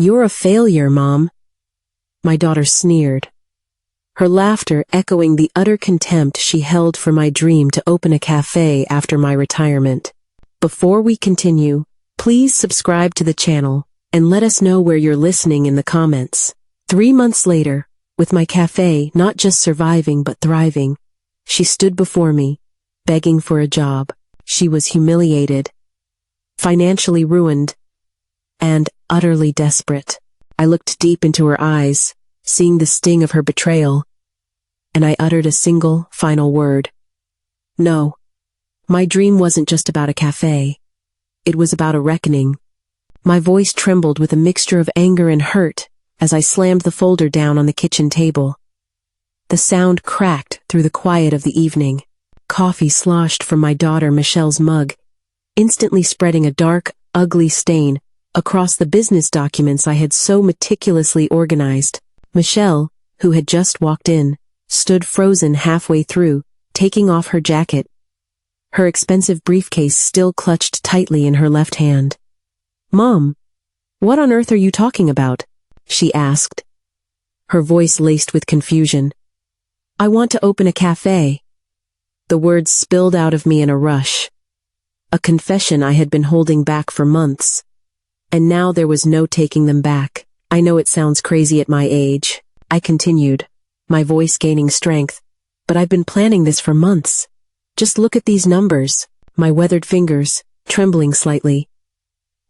"You're a failure, Mom," my daughter sneered, her laughter echoing the utter contempt she held for my dream to open a cafe after my retirement. Before we continue, please subscribe to the channel and let us know where you're listening in the comments. 3 months later, with my cafe not just surviving but thriving, she stood before me, begging for a job. She was humiliated, financially ruined, and utterly desperate. I looked deep into her eyes, seeing the sting of her betrayal, and I uttered a single, final word. No. My dream wasn't just about a cafe. It was about a reckoning. My voice trembled with a mixture of anger and hurt as I slammed the folder down on the kitchen table. The sound cracked through the quiet of the evening. Coffee sloshed from my daughter Michelle's mug, instantly spreading a dark, ugly stain across the business documents I had so meticulously organized. Michelle, who had just walked in, stood frozen halfway through, taking off her jacket, her expensive briefcase still clutched tightly in her left hand. "Mom, what on earth are you talking about?" she asked, her voice laced with confusion. "I want to open a cafe." The words spilled out of me in a rush. A confession I had been holding back for months. And now there was no taking them back. "I know it sounds crazy at my age," I continued, my voice gaining strength, "but I've been planning this for months. Just look at these numbers," my weathered fingers, trembling slightly,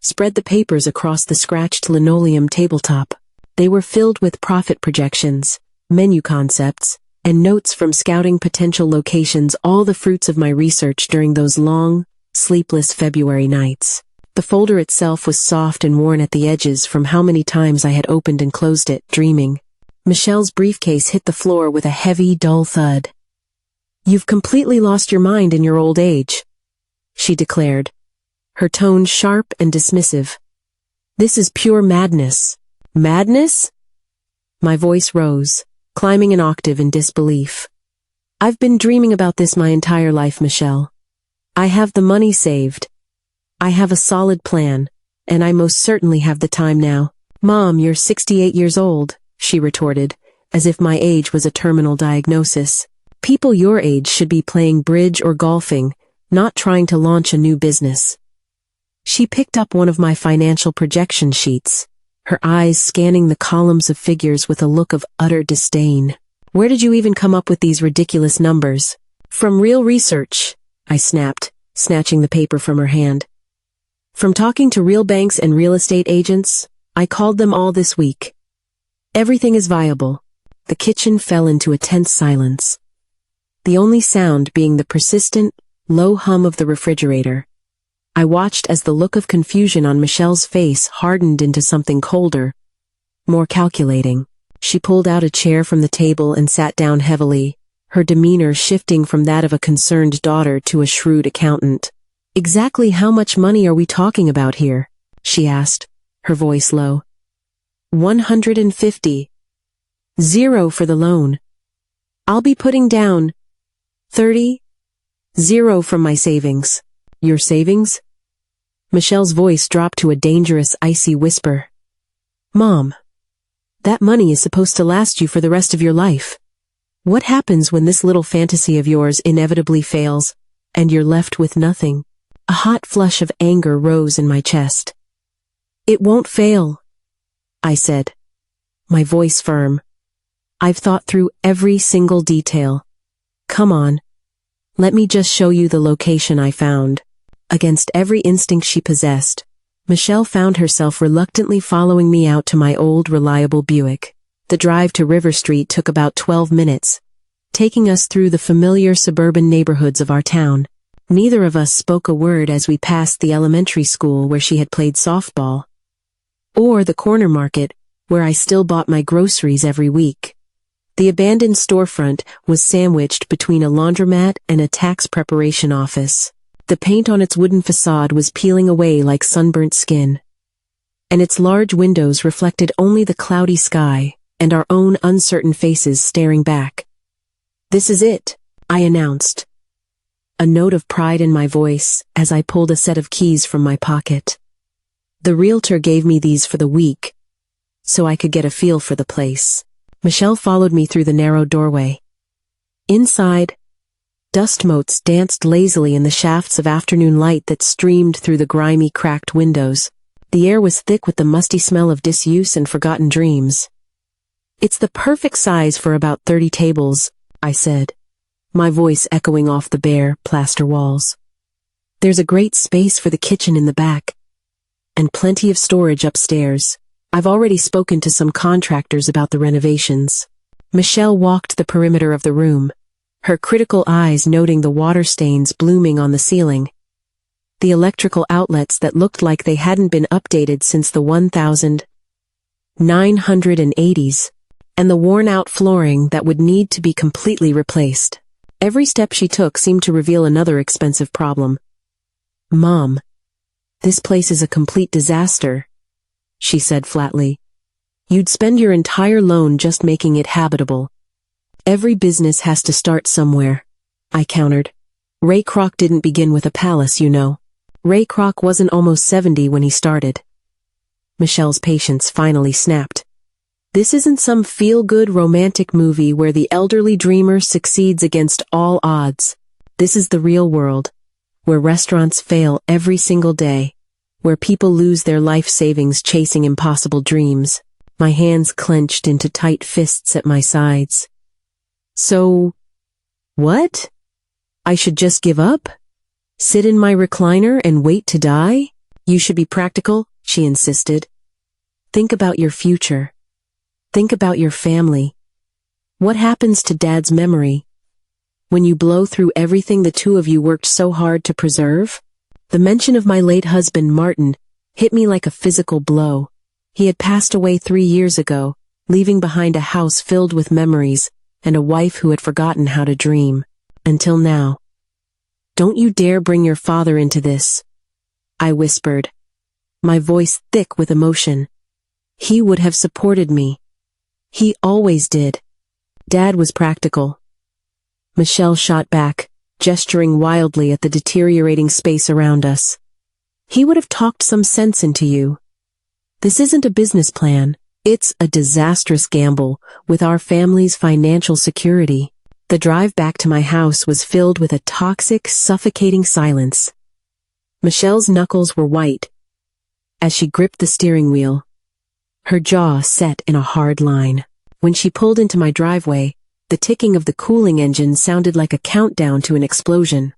spread the papers across the scratched linoleum tabletop. They were filled with profit projections, menu concepts, and notes from scouting potential locations, all the fruits of my research during those long, sleepless February nights. The folder itself was soft and worn at the edges from how many times I had opened and closed it, dreaming. Michelle's briefcase hit the floor with a heavy, dull thud. "You've completely lost your mind in your old age," she declared, her tone sharp and dismissive. "This is pure madness." "Madness?" My voice rose, climbing an octave in disbelief. "I've been dreaming about this my entire life, Michelle. I have the money saved. I have a solid plan, and I most certainly have the time now." "Mom, you're 68 years old," she retorted, as if my age was a terminal diagnosis. "People your age should be playing bridge or golfing, not trying to launch a new business." She picked up one of my financial projection sheets, her eyes scanning the columns of figures with a look of utter disdain. "Where did you even come up with these ridiculous numbers?" "From real research," I snapped, snatching the paper from her hand. "From talking to real banks and real estate agents. I called them all this week. Everything is viable." The kitchen fell into a tense silence, the only sound being the persistent, low hum of the refrigerator. I watched as the look of confusion on Michelle's face hardened into something colder, more calculating. She pulled out a chair from the table and sat down heavily, her demeanor shifting from that of a concerned daughter to a shrewd accountant. "Exactly how much money are we talking about here?" she asked, her voice low. 150. Zero for the loan. I'll be putting down 30. Zero from my savings." "Your savings?" Michelle's voice dropped to a dangerous, icy whisper. "Mom, that money is supposed to last you for the rest of your life. What happens when this little fantasy of yours inevitably fails, and you're left with nothing?" A hot flush of anger rose in my chest. "It won't fail," I said, my voice firm. "I've thought through every single detail. Come on, let me just show you the location I found." Against every instinct she possessed, Michelle found herself reluctantly following me out to my old, reliable Buick. The drive to River Street took about 12 minutes, taking us through the familiar suburban neighborhoods of our town. Neither of us spoke a word as we passed the elementary school where she had played softball, or the corner market where I still bought my groceries every week. The abandoned storefront was sandwiched between a laundromat and a tax preparation office. The paint on its wooden facade was peeling away like sunburnt skin, and its large windows reflected only the cloudy sky and our own uncertain faces staring back. "This is it," I announced, a note of pride in my voice as I pulled a set of keys from my pocket. "The realtor gave me these for the week, so I could get a feel for the place. Michelle followed me through the narrow doorway. Inside, dust motes danced lazily in the shafts of afternoon light that streamed through the grimy, cracked windows. The air was thick with the musty smell of disuse and forgotten dreams. "It's the perfect size for about 30 tables," I said, my voice echoing off the bare, plaster walls. "There's a great space for the kitchen in the back, and plenty of storage upstairs. I've already spoken to some contractors about the renovations." Michelle walked the perimeter of the room, her critical eyes noting the water stains blooming on the ceiling, the electrical outlets that looked like they hadn't been updated since the 1980s, and the worn-out flooring that would need to be completely replaced. Every step she took seemed to reveal another expensive problem. "Mom, this place is a complete disaster," she said flatly. "You'd spend your entire loan just making it habitable." "Every business has to start somewhere," I countered. "Ray Kroc didn't begin with a palace, you know. Ray Kroc wasn't almost 70 when he started." Michelle's patience finally snapped. "This isn't some feel-good romantic movie where the elderly dreamer succeeds against all odds. This is the real world, where restaurants fail every single day, where people lose their life savings chasing impossible dreams." My hands clenched into tight fists at my sides. "So, what? I should just give up? Sit in my recliner and wait to die?" "You should be practical," she insisted. "Think about your future. Think about your family. What happens to Dad's memory when you blow through everything the two of you worked so hard to preserve?" The mention of my late husband, Martin, hit me like a physical blow. He had passed away 3 years ago, leaving behind a house filled with memories and a wife who had forgotten how to dream. Until now. "Don't you dare bring your father into this," I whispered, my voice thick with emotion. "He would have supported me. He always did. Dad was practical." Michelle shot back, gesturing wildly at the deteriorating space around us. "He would have talked some sense into you. This isn't a business plan. It's a disastrous gamble with our family's financial security." The drive back to my house was filled with a toxic, suffocating silence. Michelle's knuckles were white as she gripped the steering wheel, her jaw set in a hard line. When she pulled into my driveway, the ticking of the cooling engine sounded like a countdown to an explosion.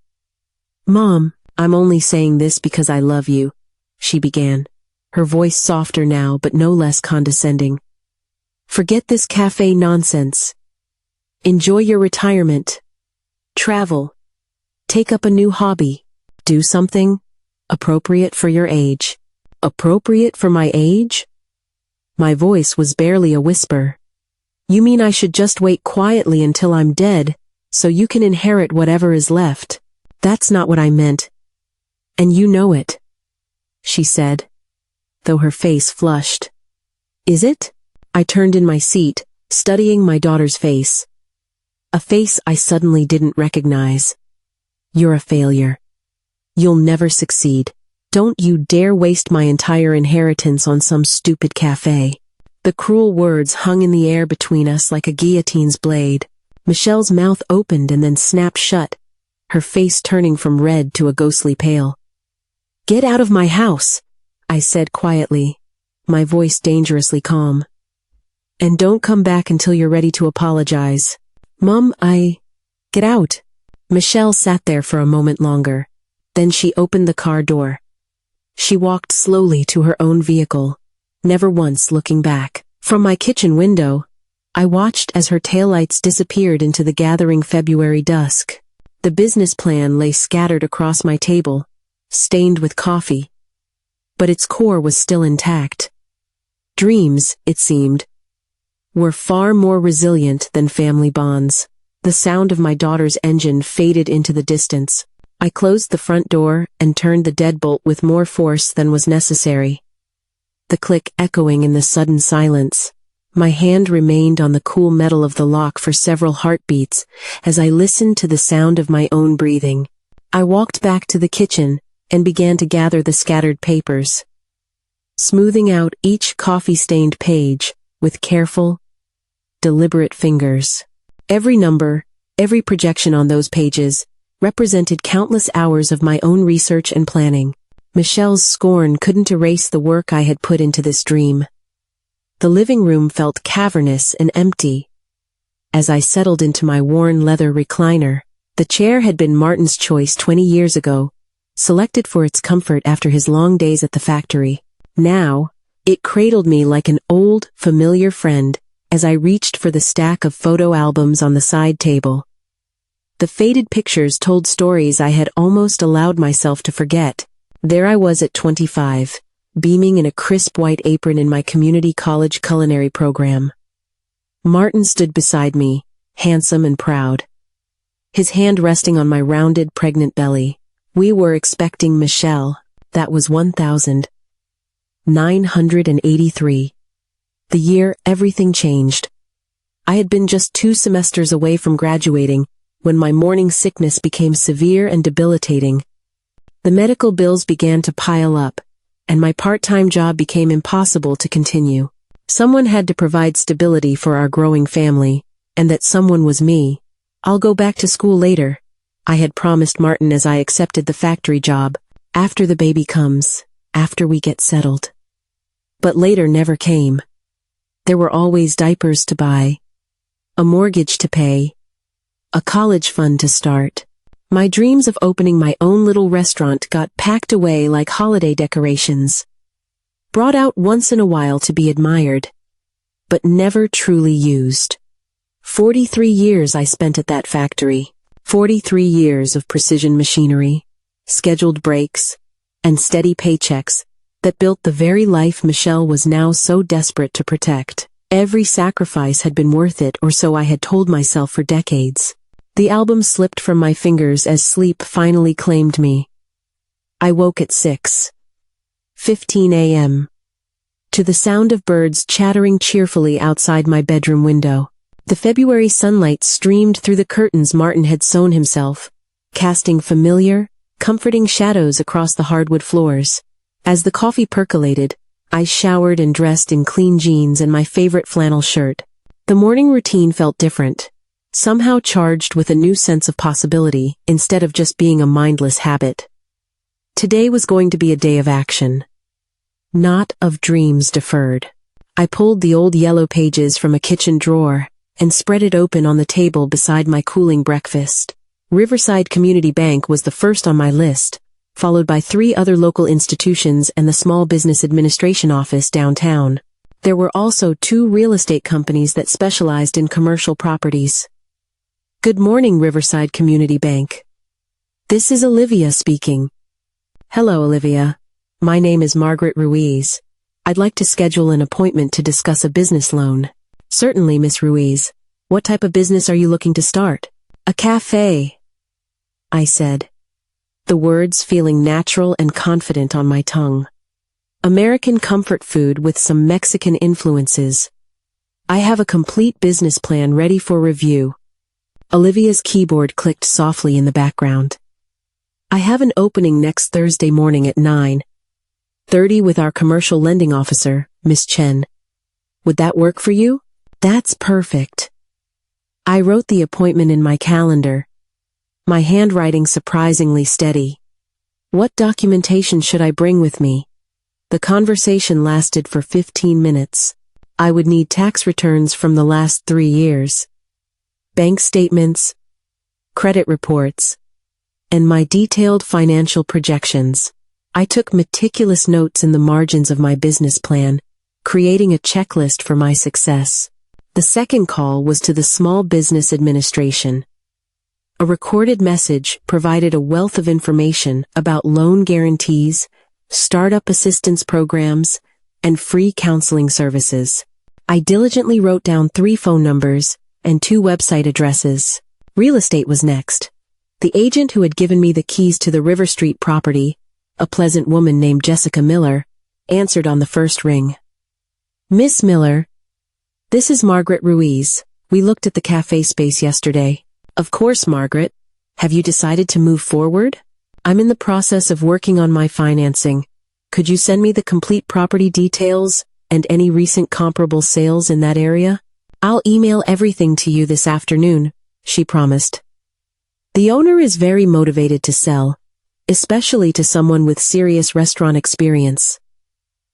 "Mom, I'm only saying this because I love you," she began, her voice softer now but no less condescending. "Forget this cafe nonsense. Enjoy your retirement. Travel. Take up a new hobby. Do something appropriate for your age." "Appropriate for my age?" My voice was barely a whisper. "You mean I should just wait quietly until I'm dead, so you can inherit whatever is left?" "That's not what I meant. And you know it," she said, though her face flushed. "Is it?" I turned in my seat, studying my daughter's face. A face I suddenly didn't recognize. "You're a failure. You'll never succeed. Don't you dare waste my entire inheritance on some stupid cafe." The cruel words hung in the air between us like a guillotine's blade. Michelle's mouth opened and then snapped shut, her face turning from red to a ghostly pale. "Get out of my house," I said quietly, my voice dangerously calm. "And don't come back until you're ready to apologize." "Mom, Get out." Michelle sat there for a moment longer. Then she opened the car door. She walked slowly to her own vehicle, never once looking back. From my kitchen window, I watched as her taillights disappeared into the gathering February dusk. The business plan lay scattered across my table, stained with coffee. But its core was still intact. Dreams, it seemed, were far more resilient than family bonds. The sound of my daughter's engine faded into the distance. I closed the front door and turned the deadbolt with more force than was necessary, the click echoing in the sudden silence. My hand remained on the cool metal of the lock for several heartbeats as I listened to the sound of my own breathing. I walked back to the kitchen and began to gather the scattered papers. smoothing out each coffee-stained page with careful, deliberate fingers. Every number, every projection on those pages, represented countless hours of my own research and planning. Michelle's scorn couldn't erase the work I had put into this dream. The living room felt cavernous and empty. As I settled into my worn leather recliner, the chair had been Martin's choice 20 years ago, selected for its comfort after his long days at the factory. Now, it cradled me like an old, familiar friend as I reached for the stack of photo albums on the side table. The faded pictures told stories I had almost allowed myself to forget. There I was at 25, beaming in a crisp white apron in my community college culinary program. Martin stood beside me, handsome and proud, his hand resting on my rounded, pregnant belly. We were expecting Michelle. That was 1983. The year everything changed. I had been just 2 semesters away from graduating when my morning sickness became severe and debilitating. The medical bills began to pile up, and my part-time job became impossible to continue. Someone had to provide stability for our growing family, and that someone was me. "I'll go back to school later," I had promised Martin as I accepted the factory job. "After the baby comes, after we get settled." But later never came. There were always diapers to buy, a mortgage to pay, a college fund to start. My dreams of opening my own little restaurant got packed away like holiday decorations, brought out once in a while to be admired, but never truly used. 43 years I spent at that factory. 43 years of precision machinery, scheduled breaks, and steady paychecks that built the very life Michelle was now so desperate to protect. Every sacrifice had been worth it, or so I had told myself for decades. The album slipped from my fingers as sleep finally claimed me. I woke at 6:15 a.m. to the sound of birds chattering cheerfully outside my bedroom window. The February sunlight streamed through the curtains Martin had sewn himself, casting familiar, comforting shadows across the hardwood floors. As the coffee percolated, I showered and dressed in clean jeans and my favorite flannel shirt. The morning routine felt different, somehow charged with a new sense of possibility instead of just being a mindless habit. Today was going to be a day of action, not of dreams deferred. I pulled the old yellow pages from a kitchen drawer and spread it open on the table beside my cooling breakfast. Riverside Community Bank was the first on my list, followed by 3 other local institutions and the Small Business Administration office downtown. There were also 2 real estate companies that specialized in commercial properties. "Good morning, Riverside Community Bank. This is Olivia speaking." "Hello, Olivia. My name is Margaret Ruiz. I'd like to schedule an appointment to discuss a business loan." "Certainly, Miss Ruiz. What type of business are you looking to start?" "A cafe," I said, the words feeling natural and confident on my tongue. "American comfort food with some Mexican influences. I have a complete business plan ready for review." Olivia's keyboard clicked softly in the background. "I have an opening next Thursday morning at 9:30 with our commercial lending officer, Miss Chen. Would that work for you?" "That's perfect." I wrote the appointment in my calendar, my handwriting surprisingly steady. "What documentation should I bring with me?" The conversation lasted for 15 minutes. I would need tax returns from the last 3 years, bank statements, credit reports, and my detailed financial projections. I took meticulous notes in the margins of my business plan, creating a checklist for my success. The second call was to the Small Business Administration. A recorded message provided a wealth of information about loan guarantees, startup assistance programs, and free counseling services. I diligently wrote down 3 phone numbers and 2 website addresses. Real estate was next. The agent who had given me the keys to the River Street property, a pleasant woman named Jessica Miller, answered on the first ring. "Miss Miller, this is Margaret Ruiz. We looked at the cafe space yesterday." "Of course, Margaret. Have you decided to move forward?" "I'm in the process of working on my financing. Could you send me the complete property details and any recent comparable sales in that area? I'll email everything to you this afternoon, she promised. The owner is very motivated to sell, especially to someone with serious restaurant experience.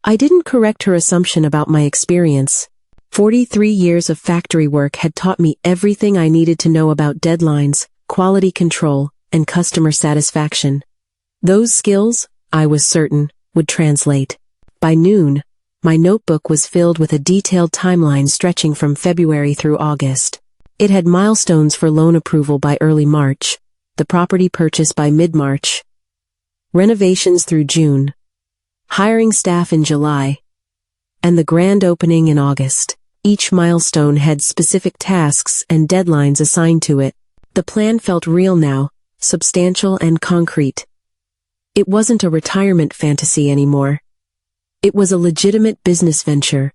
I didn't correct her assumption about my experience. 43 years of factory work had taught me everything I needed to know about deadlines, quality control, and customer satisfaction. Those skills, I was certain, would translate. By noon, my notebook was filled with a detailed timeline stretching from February through August. It had milestones for loan approval by early March, the property purchase by mid-March, renovations through June, hiring staff in July, and the grand opening in August. Each milestone had specific tasks and deadlines assigned to it. The plan felt real now, substantial and concrete. It wasn't a retirement fantasy anymore. It was a legitimate business venture,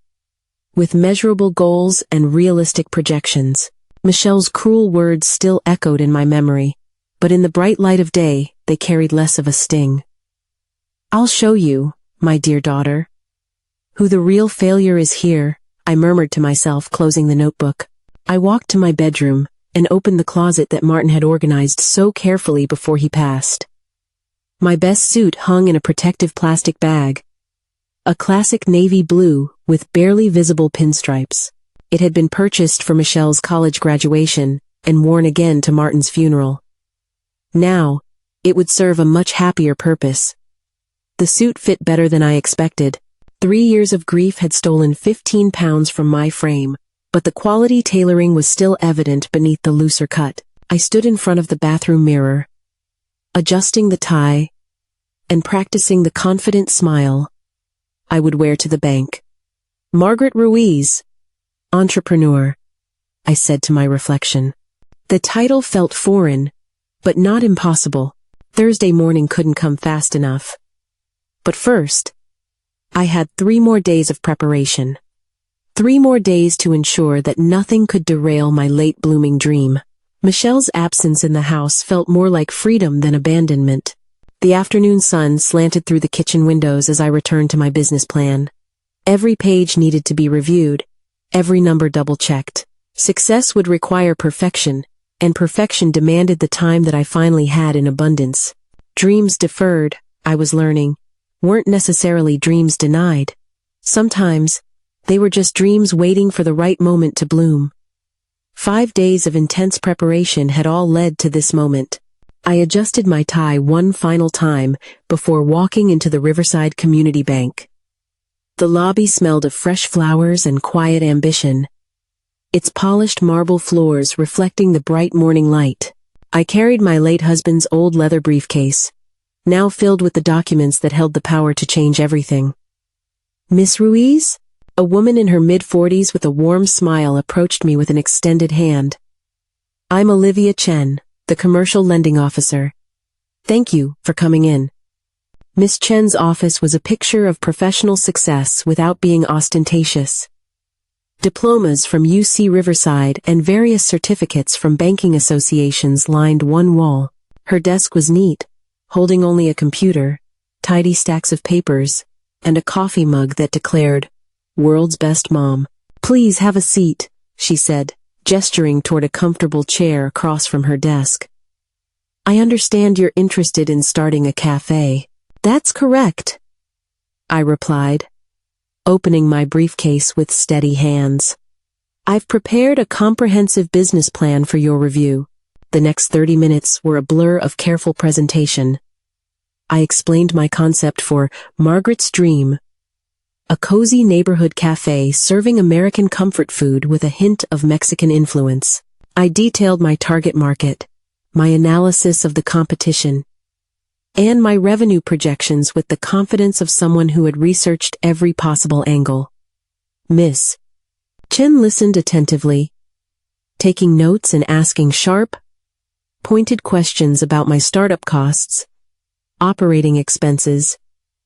with measurable goals and realistic projections. Michelle's cruel words still echoed in my memory, but in the bright light of day, they carried less of a sting. I'll show you, my dear daughter, who the real failure is here, I murmured to myself, closing the notebook. I walked to my bedroom and opened the closet that Martin had organized so carefully before he passed. My best suit hung in a protective plastic bag, a classic navy blue with barely visible pinstripes. It had been purchased for Michelle's college graduation and worn again to Martin's funeral. Now, it would serve a much happier purpose. The suit fit better than I expected. 3 years of grief had stolen 15 pounds from my frame, but the quality tailoring was still evident beneath the looser cut. I stood in front of the bathroom mirror, adjusting the tie and practicing the confident smile I would wear to the bank. Margaret Ruiz, entrepreneur, I said to my reflection. The title felt foreign, but not impossible. Thursday morning couldn't come fast enough. But first, I had 3 more days of preparation. 3 more days to ensure that nothing could derail my late-blooming dream. Michelle's absence in the house felt more like freedom than abandonment. The afternoon sun slanted through the kitchen windows as I returned to my business plan. Every page needed to be reviewed, every number double-checked. Success would require perfection, and perfection demanded the time that I finally had in abundance. Dreams deferred, I was learning, weren't necessarily dreams denied. Sometimes, they were just dreams waiting for the right moment to bloom. 5 days of intense preparation had all led to this moment. I adjusted my tie one final time before walking into the Riverside Community Bank. The lobby smelled of fresh flowers and quiet ambition, its polished marble floors reflecting the bright morning light. I carried my late husband's old leather briefcase, now filled with the documents that held the power to change everything. Miss Ruiz? A woman in her mid-40s with a warm smile approached me with an extended hand. I'm Olivia Chen, the commercial lending officer. Thank you for coming in. Miss Chen's office was a picture of professional success without being ostentatious. Diplomas from UC Riverside and various certificates from banking associations lined one wall. Her desk was neat, holding only a computer, tidy stacks of papers, and a coffee mug that declared, "World's Best Mom." "Please have a seat," she said, gesturing toward a comfortable chair across from her desk. "I understand you're interested in starting a cafe." "That's correct," I replied, opening my briefcase with steady hands. "I've prepared a comprehensive business plan for your review." The next 30 minutes were a blur of careful presentation. I explained my concept for Margaret's Dream, a cozy neighborhood cafe serving American comfort food with a hint of Mexican influence. I detailed my target market, my analysis of the competition, and my revenue projections with the confidence of someone who had researched every possible angle. Miss Chen listened attentively, taking notes and asking sharp, pointed questions about my startup costs, operating expenses,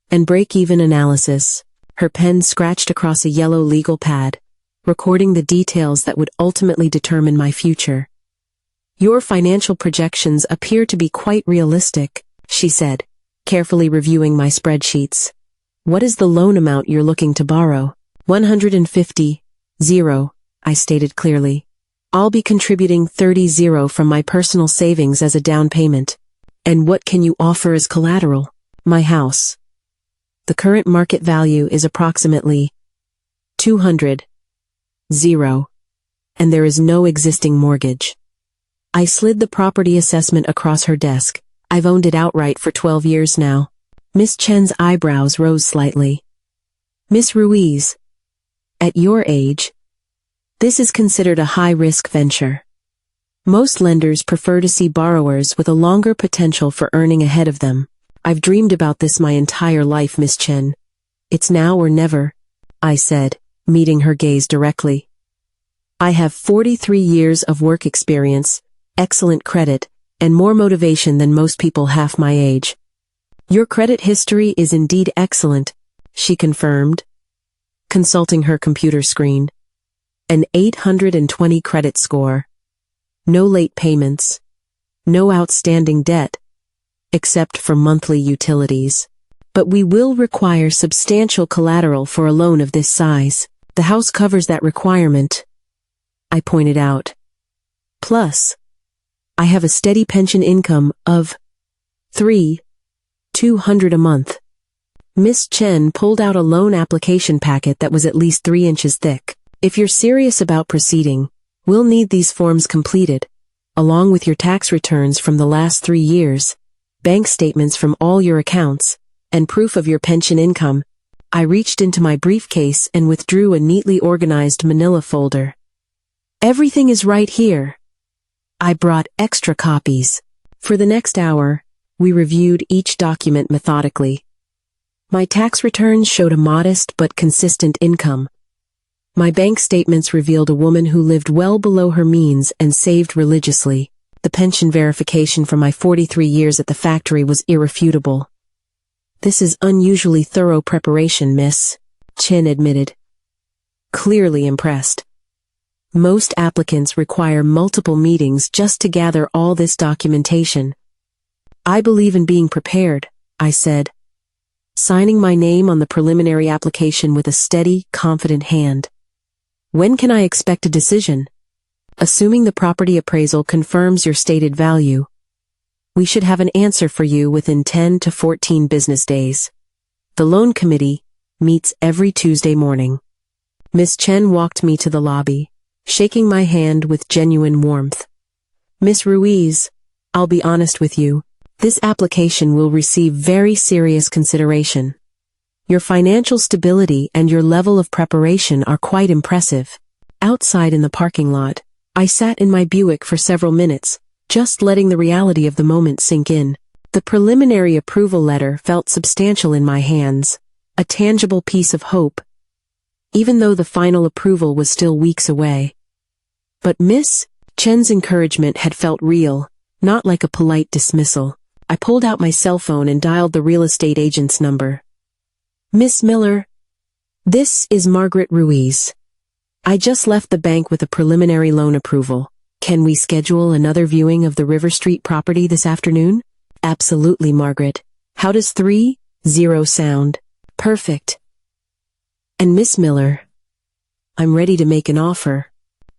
and break-even analysis. Her pen scratched across a yellow legal pad, recording the details that would ultimately determine my future. "Your financial projections appear to be quite realistic," she said, carefully reviewing my spreadsheets. What is the loan amount you're looking to borrow? 150, I stated clearly. I'll be contributing 30 from my personal savings as a down payment. And what can you offer as collateral? My house. The current market value is approximately 200, and there is no existing mortgage. I slid the property assessment across her desk. I've owned it outright for 12 years now. Miss Chen's eyebrows rose slightly. Miss Ruiz, at your age, this is considered a high-risk venture. Most lenders prefer to see borrowers with a longer potential for earning ahead of them. I've dreamed about this my entire life, Miss Chen. It's now or never, I said, meeting her gaze directly. I have 43 years of work experience, excellent credit, and more motivation than most people half my age. Your credit history is indeed excellent, she confirmed, consulting her computer screen. An 820 credit score. No late payments. No outstanding debt, except for monthly utilities. But we will require substantial collateral for a loan of this size. The house covers that requirement, I pointed out. Plus, I have a steady pension income of $200 a month. Miss Chen pulled out a loan application packet that was at least 3 inches thick. If you're serious about proceeding, we'll need these forms completed, along with your tax returns from the last 3 years, bank statements from all your accounts, and proof of your pension income. I reached into my briefcase and withdrew a neatly organized manila folder. Everything is right here. I brought extra copies. For the next hour, we reviewed each document methodically. My tax returns showed a modest but consistent income. My bank statements revealed a woman who lived well below her means and saved religiously. The pension verification from my 43 years at the factory was irrefutable. This is unusually thorough preparation, Miss Chen admitted, clearly impressed. Most applicants require multiple meetings just to gather all this documentation. I believe in being prepared, I said, signing my name on the preliminary application with a steady, confident hand. When can I expect a decision? Assuming the property appraisal confirms your stated value, we should have an answer for you within 10 to 14 business days. The loan committee meets every Tuesday morning. Miss Chen walked me to the lobby, shaking my hand with genuine warmth. Miss Ruiz, I'll be honest with you, this application will receive very serious consideration. Your financial stability and your level of preparation are quite impressive. Outside in the parking lot, I sat in my Buick for several minutes, just letting the reality of the moment sink in. The preliminary approval letter felt substantial in my hands, a tangible piece of hope, even though the final approval was still weeks away. But Miss Chen's encouragement had felt real, not like a polite dismissal. I pulled out my cell phone and dialed the real estate agent's number. Miss Miller, this is Margaret Ruiz. I just left the bank with a preliminary loan approval. Can we schedule another viewing of the River Street property this afternoon? Absolutely, Margaret. How does 30 sound? Perfect. And Miss Miller, I'm ready to make an offer.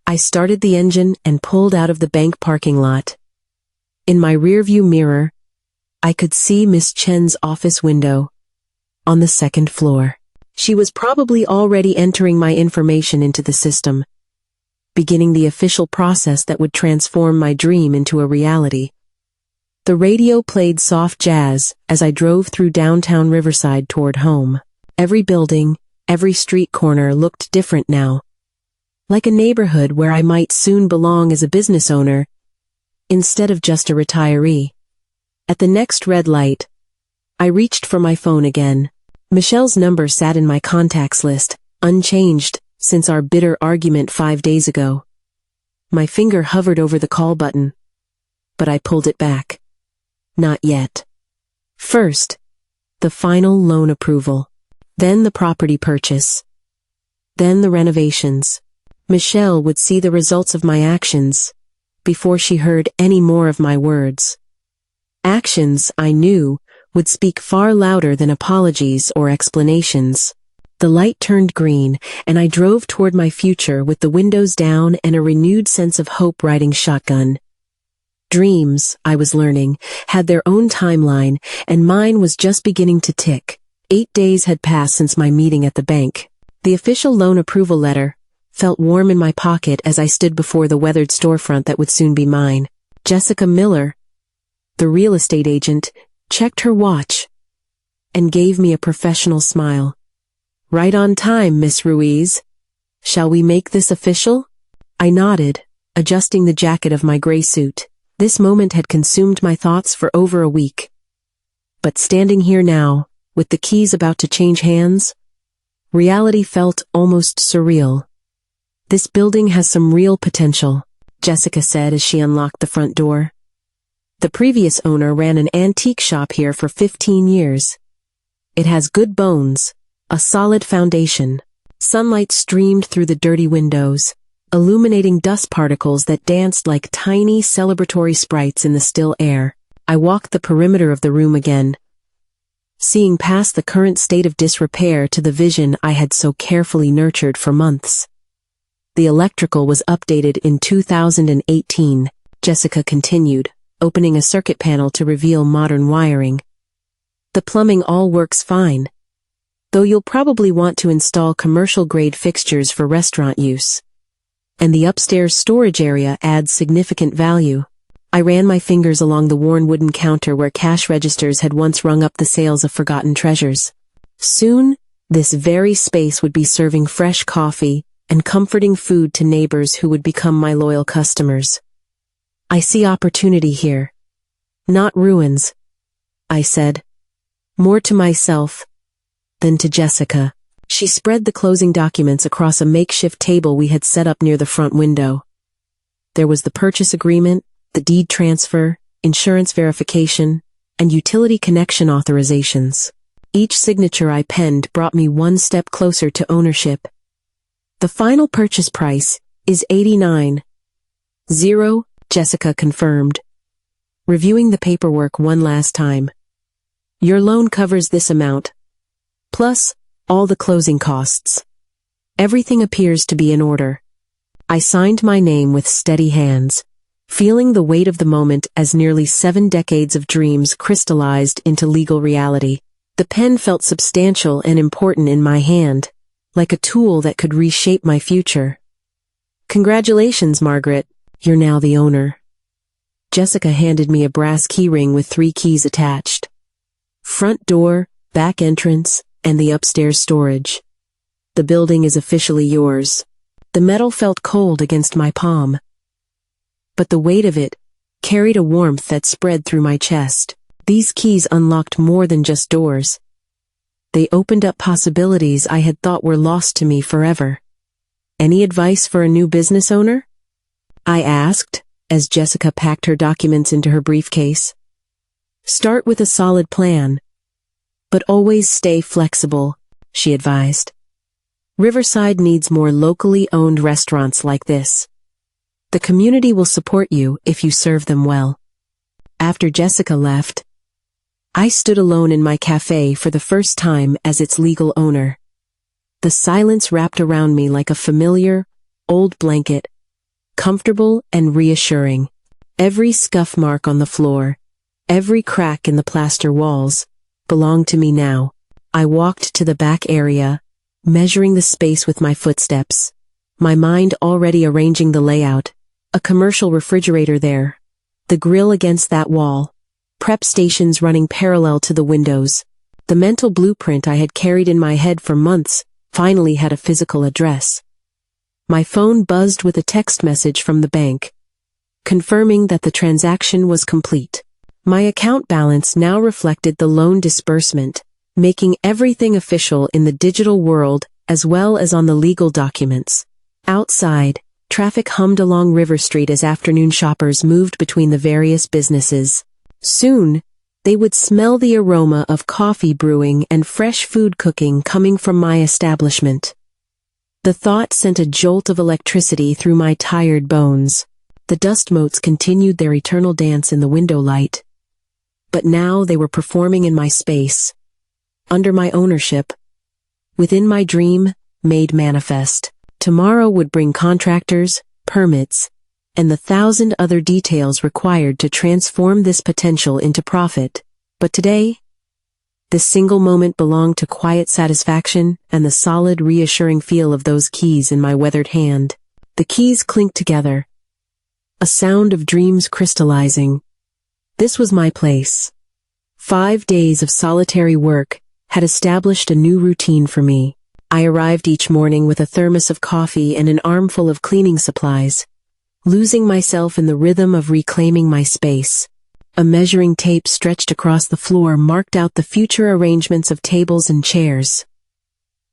I started the engine and pulled out of the bank parking lot. In my rearview mirror, I could see Miss Chen's office window on the second floor. She was probably already entering my information into the system, beginning the official process that would transform my dream into a reality. The radio played soft jazz as I drove through downtown Riverside toward home. Every building, every street corner looked different now, like a neighborhood where I might soon belong as a business owner, instead of just a retiree. At the next red light, I reached for my phone again. Michelle's number sat in my contacts list, unchanged since our bitter argument 5 days ago. My finger hovered over the call button, but I pulled it back. Not yet. First, the final loan approval, then the property purchase, then the renovations. Michelle would see the results of my actions before she heard any more of my words. Actions, I knew, would speak far louder than apologies or explanations. The light turned green, and I drove toward my future with the windows down and a renewed sense of hope riding shotgun. Dreams, I was learning, had their own timeline, and mine was just beginning to tick. 8 days had passed since my meeting at the bank. The official loan approval letter felt warm in my pocket as I stood before the weathered storefront that would soon be mine. Jessica Miller, the real estate agent, checked her watch and gave me a professional smile. "Right on time, Miss Ruiz. Shall we make this official?" I nodded, adjusting the jacket of my gray suit. This moment had consumed my thoughts for over a week. But standing here now, with the keys about to change hands, reality felt almost surreal. "This building has some real potential," Jessica said as she unlocked the front door. "The previous owner ran an antique shop here for 15 years. It has good bones, a solid foundation." Sunlight streamed through the dirty windows, illuminating dust particles that danced like tiny celebratory sprites in the still air. I walked the perimeter of the room again, seeing past the current state of disrepair to the vision I had so carefully nurtured for months. "The electrical was updated in 2018, Jessica continued, opening a circuit panel to reveal modern wiring. "The plumbing all works fine, though you'll probably want to install commercial-grade fixtures for restaurant use. And the upstairs storage area adds significant value." I ran my fingers along the worn wooden counter where cash registers had once rung up the sales of forgotten treasures. Soon, this very space would be serving fresh coffee and comforting food to neighbors who would become my loyal customers. "I see opportunity here. Not ruins," I said, more to myself than to Jessica. She spread the closing documents across a makeshift table we had set up near the front window. There was the purchase agreement, the deed transfer, insurance verification, and utility connection authorizations. Each signature I penned brought me one step closer to ownership. "The final purchase price is $89,000, Jessica confirmed, reviewing the paperwork one last time. "Your loan covers this amount, plus all the closing costs. Everything appears to be in order." I signed my name with steady hands, feeling the weight of the moment as nearly 7 decades of dreams crystallized into legal reality. The pen felt substantial and important in my hand, like a tool that could reshape my future. "Congratulations, Margaret. You're now the owner." Jessica handed me a brass keyring with 3 keys attached. Front door, back entrance, and the upstairs storage. "The building is officially yours." The metal felt cold against my palm, but the weight of it carried a warmth that spread through my chest. These keys unlocked more than just doors. They opened up possibilities I had thought were lost to me forever. "Any advice for a new business owner?" I asked, as Jessica packed her documents into her briefcase. "Start with a solid plan, but always stay flexible," she advised. "Riverside needs more locally owned restaurants like this. The community will support you if you serve them well." After Jessica left, I stood alone in my cafe for the first time as its legal owner. The silence wrapped around me like a familiar, old blanket, comfortable and reassuring. Every scuff mark on the floor, every crack in the plaster walls, belonged to me now. I walked to the back area, measuring the space with my footsteps, my mind already arranging the layout. A commercial refrigerator there, the grill against that wall, prep stations running parallel to the windows. The mental blueprint I had carried in my head for months finally had a physical address. My phone buzzed with a text message from the bank, confirming that the transaction was complete. My account balance now reflected the loan disbursement, making everything official in the digital world as well as on the legal documents. Outside, traffic hummed along River Street as afternoon shoppers moved between the various businesses. Soon, they would smell the aroma of coffee brewing and fresh food cooking coming from my establishment. The thought sent a jolt of electricity through my tired bones. The dust motes continued their eternal dance in the window light, But now they were performing in my space, under my ownership, within my dream, made manifest. Tomorrow would bring contractors, permits, and the 1,000 other details required to transform this potential into profit. But today, this single moment belonged to quiet satisfaction and the solid, reassuring feel of those keys in my weathered hand. The keys clinked together, a sound of dreams crystallizing. This was my place. 5 days of solitary work had established a new routine for me. I arrived each morning with a thermos of coffee and an armful of cleaning supplies, losing myself in the rhythm of reclaiming my space. A measuring tape stretched across the floor marked out the future arrangements of tables and chairs,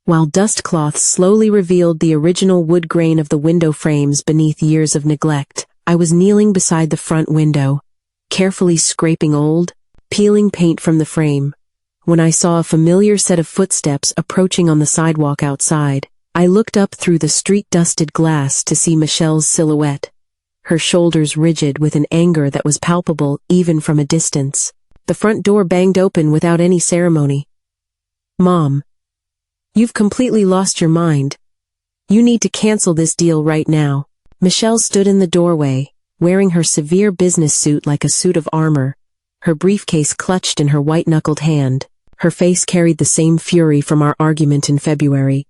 while dust cloths slowly revealed the original wood grain of the window frames beneath years of neglect. I was kneeling beside the front window, carefully scraping old, peeling paint from the frame, when I saw a familiar set of footsteps approaching on the sidewalk outside. I looked up through the street-dusted glass to see Michelle's silhouette, her shoulders rigid with an anger that was palpable even from a distance. The front door banged open without any ceremony. "Mom, you've completely lost your mind. You need to cancel this deal right now." Michelle stood in the doorway, wearing her severe business suit like a suit of armor, her briefcase clutched in her white-knuckled hand. Her face carried the same fury from our argument in February,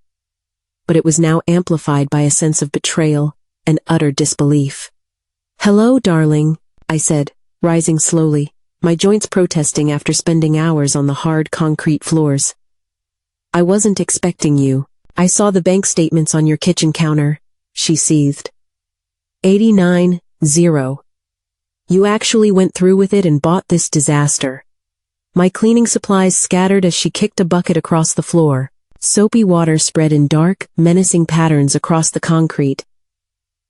but it was now amplified by a sense of betrayal and utter disbelief. "Hello, darling," I said, rising slowly, my joints protesting after spending hours on the hard concrete floors. "I wasn't expecting you. I saw the bank statements on your kitchen counter," she seethed. 89-0. You actually went through with it and bought this disaster. My cleaning supplies scattered as she kicked a bucket across the floor. Soapy water spread in dark, menacing patterns across the concrete,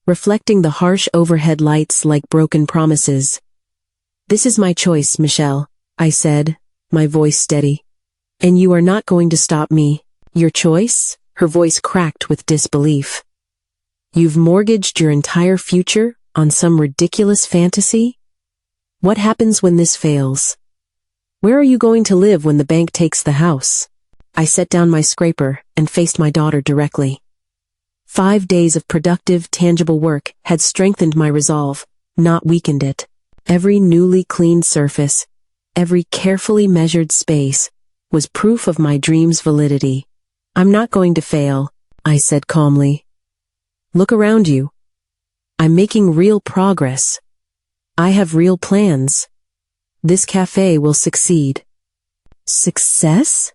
reflecting the harsh overhead lights like broken promises. "This is my choice, Michelle," I said, my voice steady. "And you are not going to stop me." "Your choice?" Her voice cracked with disbelief. "You've mortgaged your entire future on some ridiculous fantasy? What happens when this fails? Where are you going to live when the bank takes the house?" I set down my scraper and faced my daughter directly. 5 days of productive, tangible work had strengthened my resolve, not weakened it. Every newly cleaned surface, every carefully measured space, was proof of my dream's validity. "I'm not going to fail," I said calmly. "Look around you. I'm making real progress. I have real plans. This cafe will succeed." "Success?"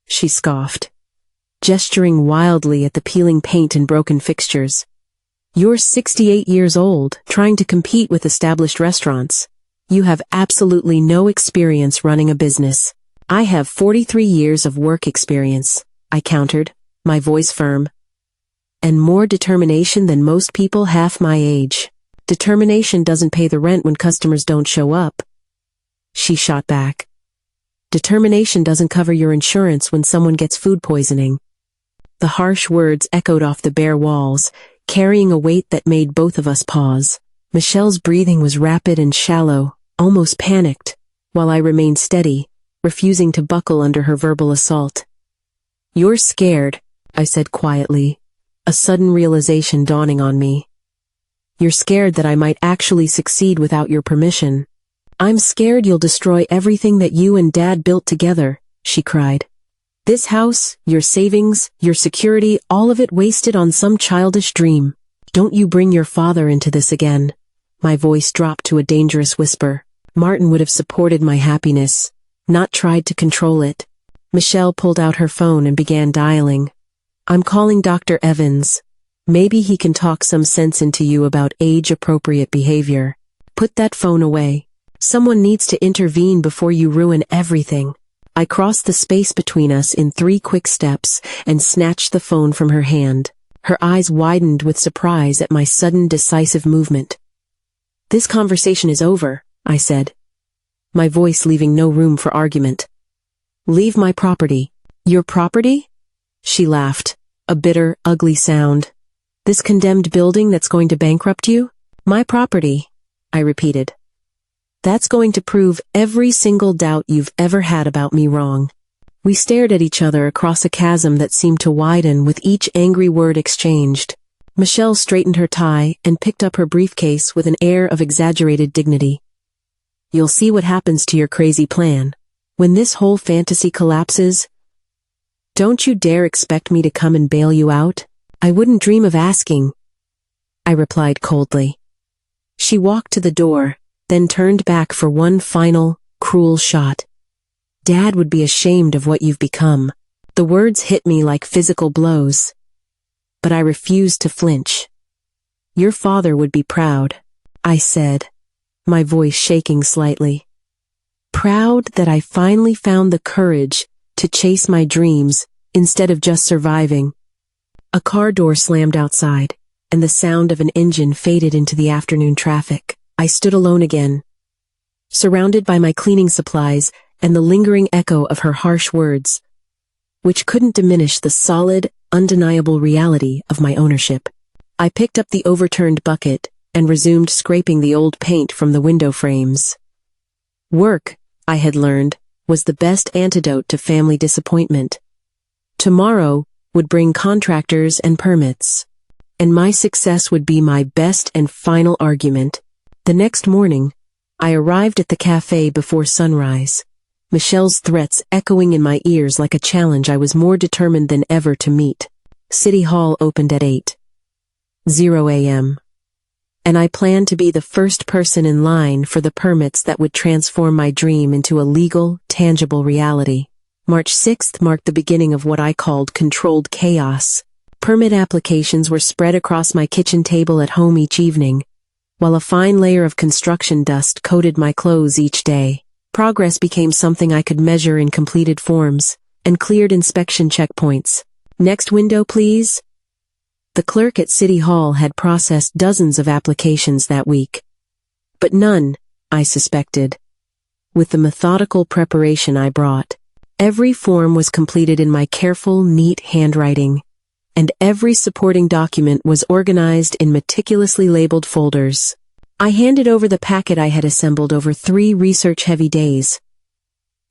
she scoffed, gesturing wildly at the peeling paint and broken fixtures. "You're 68 years old, trying to compete with established restaurants. You have absolutely no experience running a business." "I have 43 years of work experience," I countered, my voice firm. "And more determination than most people half my age." "Determination doesn't pay the rent when customers don't show up," she shot back. "Determination doesn't cover your insurance when someone gets food poisoning." The harsh words echoed off the bare walls, carrying a weight that made both of us pause. Michelle's breathing was rapid and shallow, almost panicked, while I remained steady, refusing to buckle under her verbal assault. "You're scared," I said quietly, a sudden realization dawning on me. "You're scared that I might actually succeed without your permission." "I'm scared you'll destroy everything that you and Dad built together," she cried. "This house, your savings, your security, all of it wasted on some childish dream. Don't you bring your father into this again." My voice dropped to a dangerous whisper. "Martin would have supported my happiness, not tried to control it." Michelle pulled out her phone and began dialing. "I'm calling Dr. Evans. Maybe he can talk some sense into you about age-appropriate behavior." "Put that phone away. Someone needs to intervene before you ruin everything." I crossed the space between us in 3 quick steps and snatched the phone from her hand. Her eyes widened with surprise at my sudden decisive movement. "This conversation is over," I said, my voice leaving no room for argument. "Leave my property." "Your property?" She laughed, a bitter, ugly sound. "This condemned building that's going to bankrupt you?" "My property," I repeated. That's going to prove every single doubt you've ever had about me wrong." We stared at each other across a chasm that seemed to widen with each angry word exchanged. Michelle straightened her tie and picked up her briefcase with an air of exaggerated dignity. "You'll see what happens to your crazy plan. When this whole fantasy collapses, don't you dare expect me to come and bail you out. I wouldn't dream of asking," I replied coldly. She walked to the door, then turned back for one final, cruel shot. "Dad would be ashamed of what you've become." The words hit me like physical blows. But I refused to flinch. "Your father would be proud," I said, my voice shaking slightly. Proud that I finally found the courage to chase my dreams instead of just surviving. A car door slammed outside, and the sound of an engine faded into the afternoon traffic. I stood alone again, surrounded by my cleaning supplies and the lingering echo of her harsh words, which couldn't diminish the solid, undeniable reality of my ownership. I picked up the overturned bucket and resumed scraping the old paint from the window frames. Work, I had learned, was the best antidote to family disappointment. Tomorrow would bring contractors and permits, and my success would be my best and final argument. The next morning, I arrived at the cafe before sunrise, Michelle's threats echoing in my ears like a challenge I was more determined than ever to meet. City Hall opened at 8:00 a.m., and I planned to be the first person in line for the permits that would transform my dream into a legal, tangible reality. March 6th marked the beginning of what I called controlled chaos. Permit applications were spread across my kitchen table at home each evening, while a fine layer of construction dust coated my clothes each day. Progress became something I could measure in completed forms and cleared inspection checkpoints. "Next window, please." The clerk at City Hall had processed dozens of applications that week, but none, I suspected, with the methodical preparation I brought. Every form was completed in my careful, neat handwriting, and every supporting document was organized in meticulously labeled folders. I handed over the packet I had assembled over 3 research-heavy days.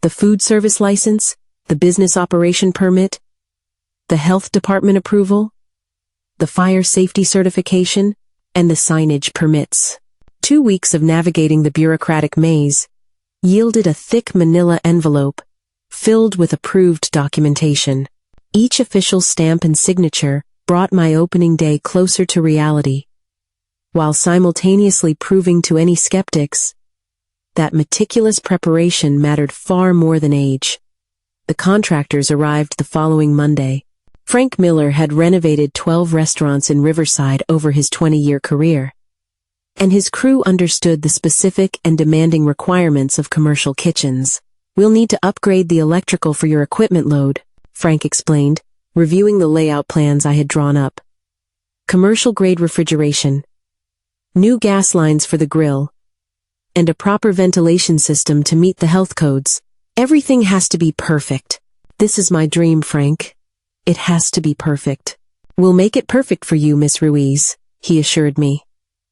The food service license, the business operation permit, the health department approval, the fire safety certification, and the signage permits. 2 weeks of navigating the bureaucratic maze yielded a thick manila envelope filled with approved documentation. Each official stamp and signature brought my opening day closer to reality, while simultaneously proving to any skeptics that meticulous preparation mattered far more than age. The contractors arrived the following Monday. Frank Miller had renovated 12 restaurants in Riverside over his 20-year career, and his crew understood the specific and demanding requirements of commercial kitchens. "We'll need to upgrade the electrical for your equipment load," Frank explained, reviewing the layout plans I had drawn up. "Commercial-grade refrigeration, new gas lines for the grill, and a proper ventilation system to meet the health codes. Everything has to be perfect. This is my dream, Frank. It has to be perfect." "We'll make it perfect for you, Miss Ruiz," he assured me.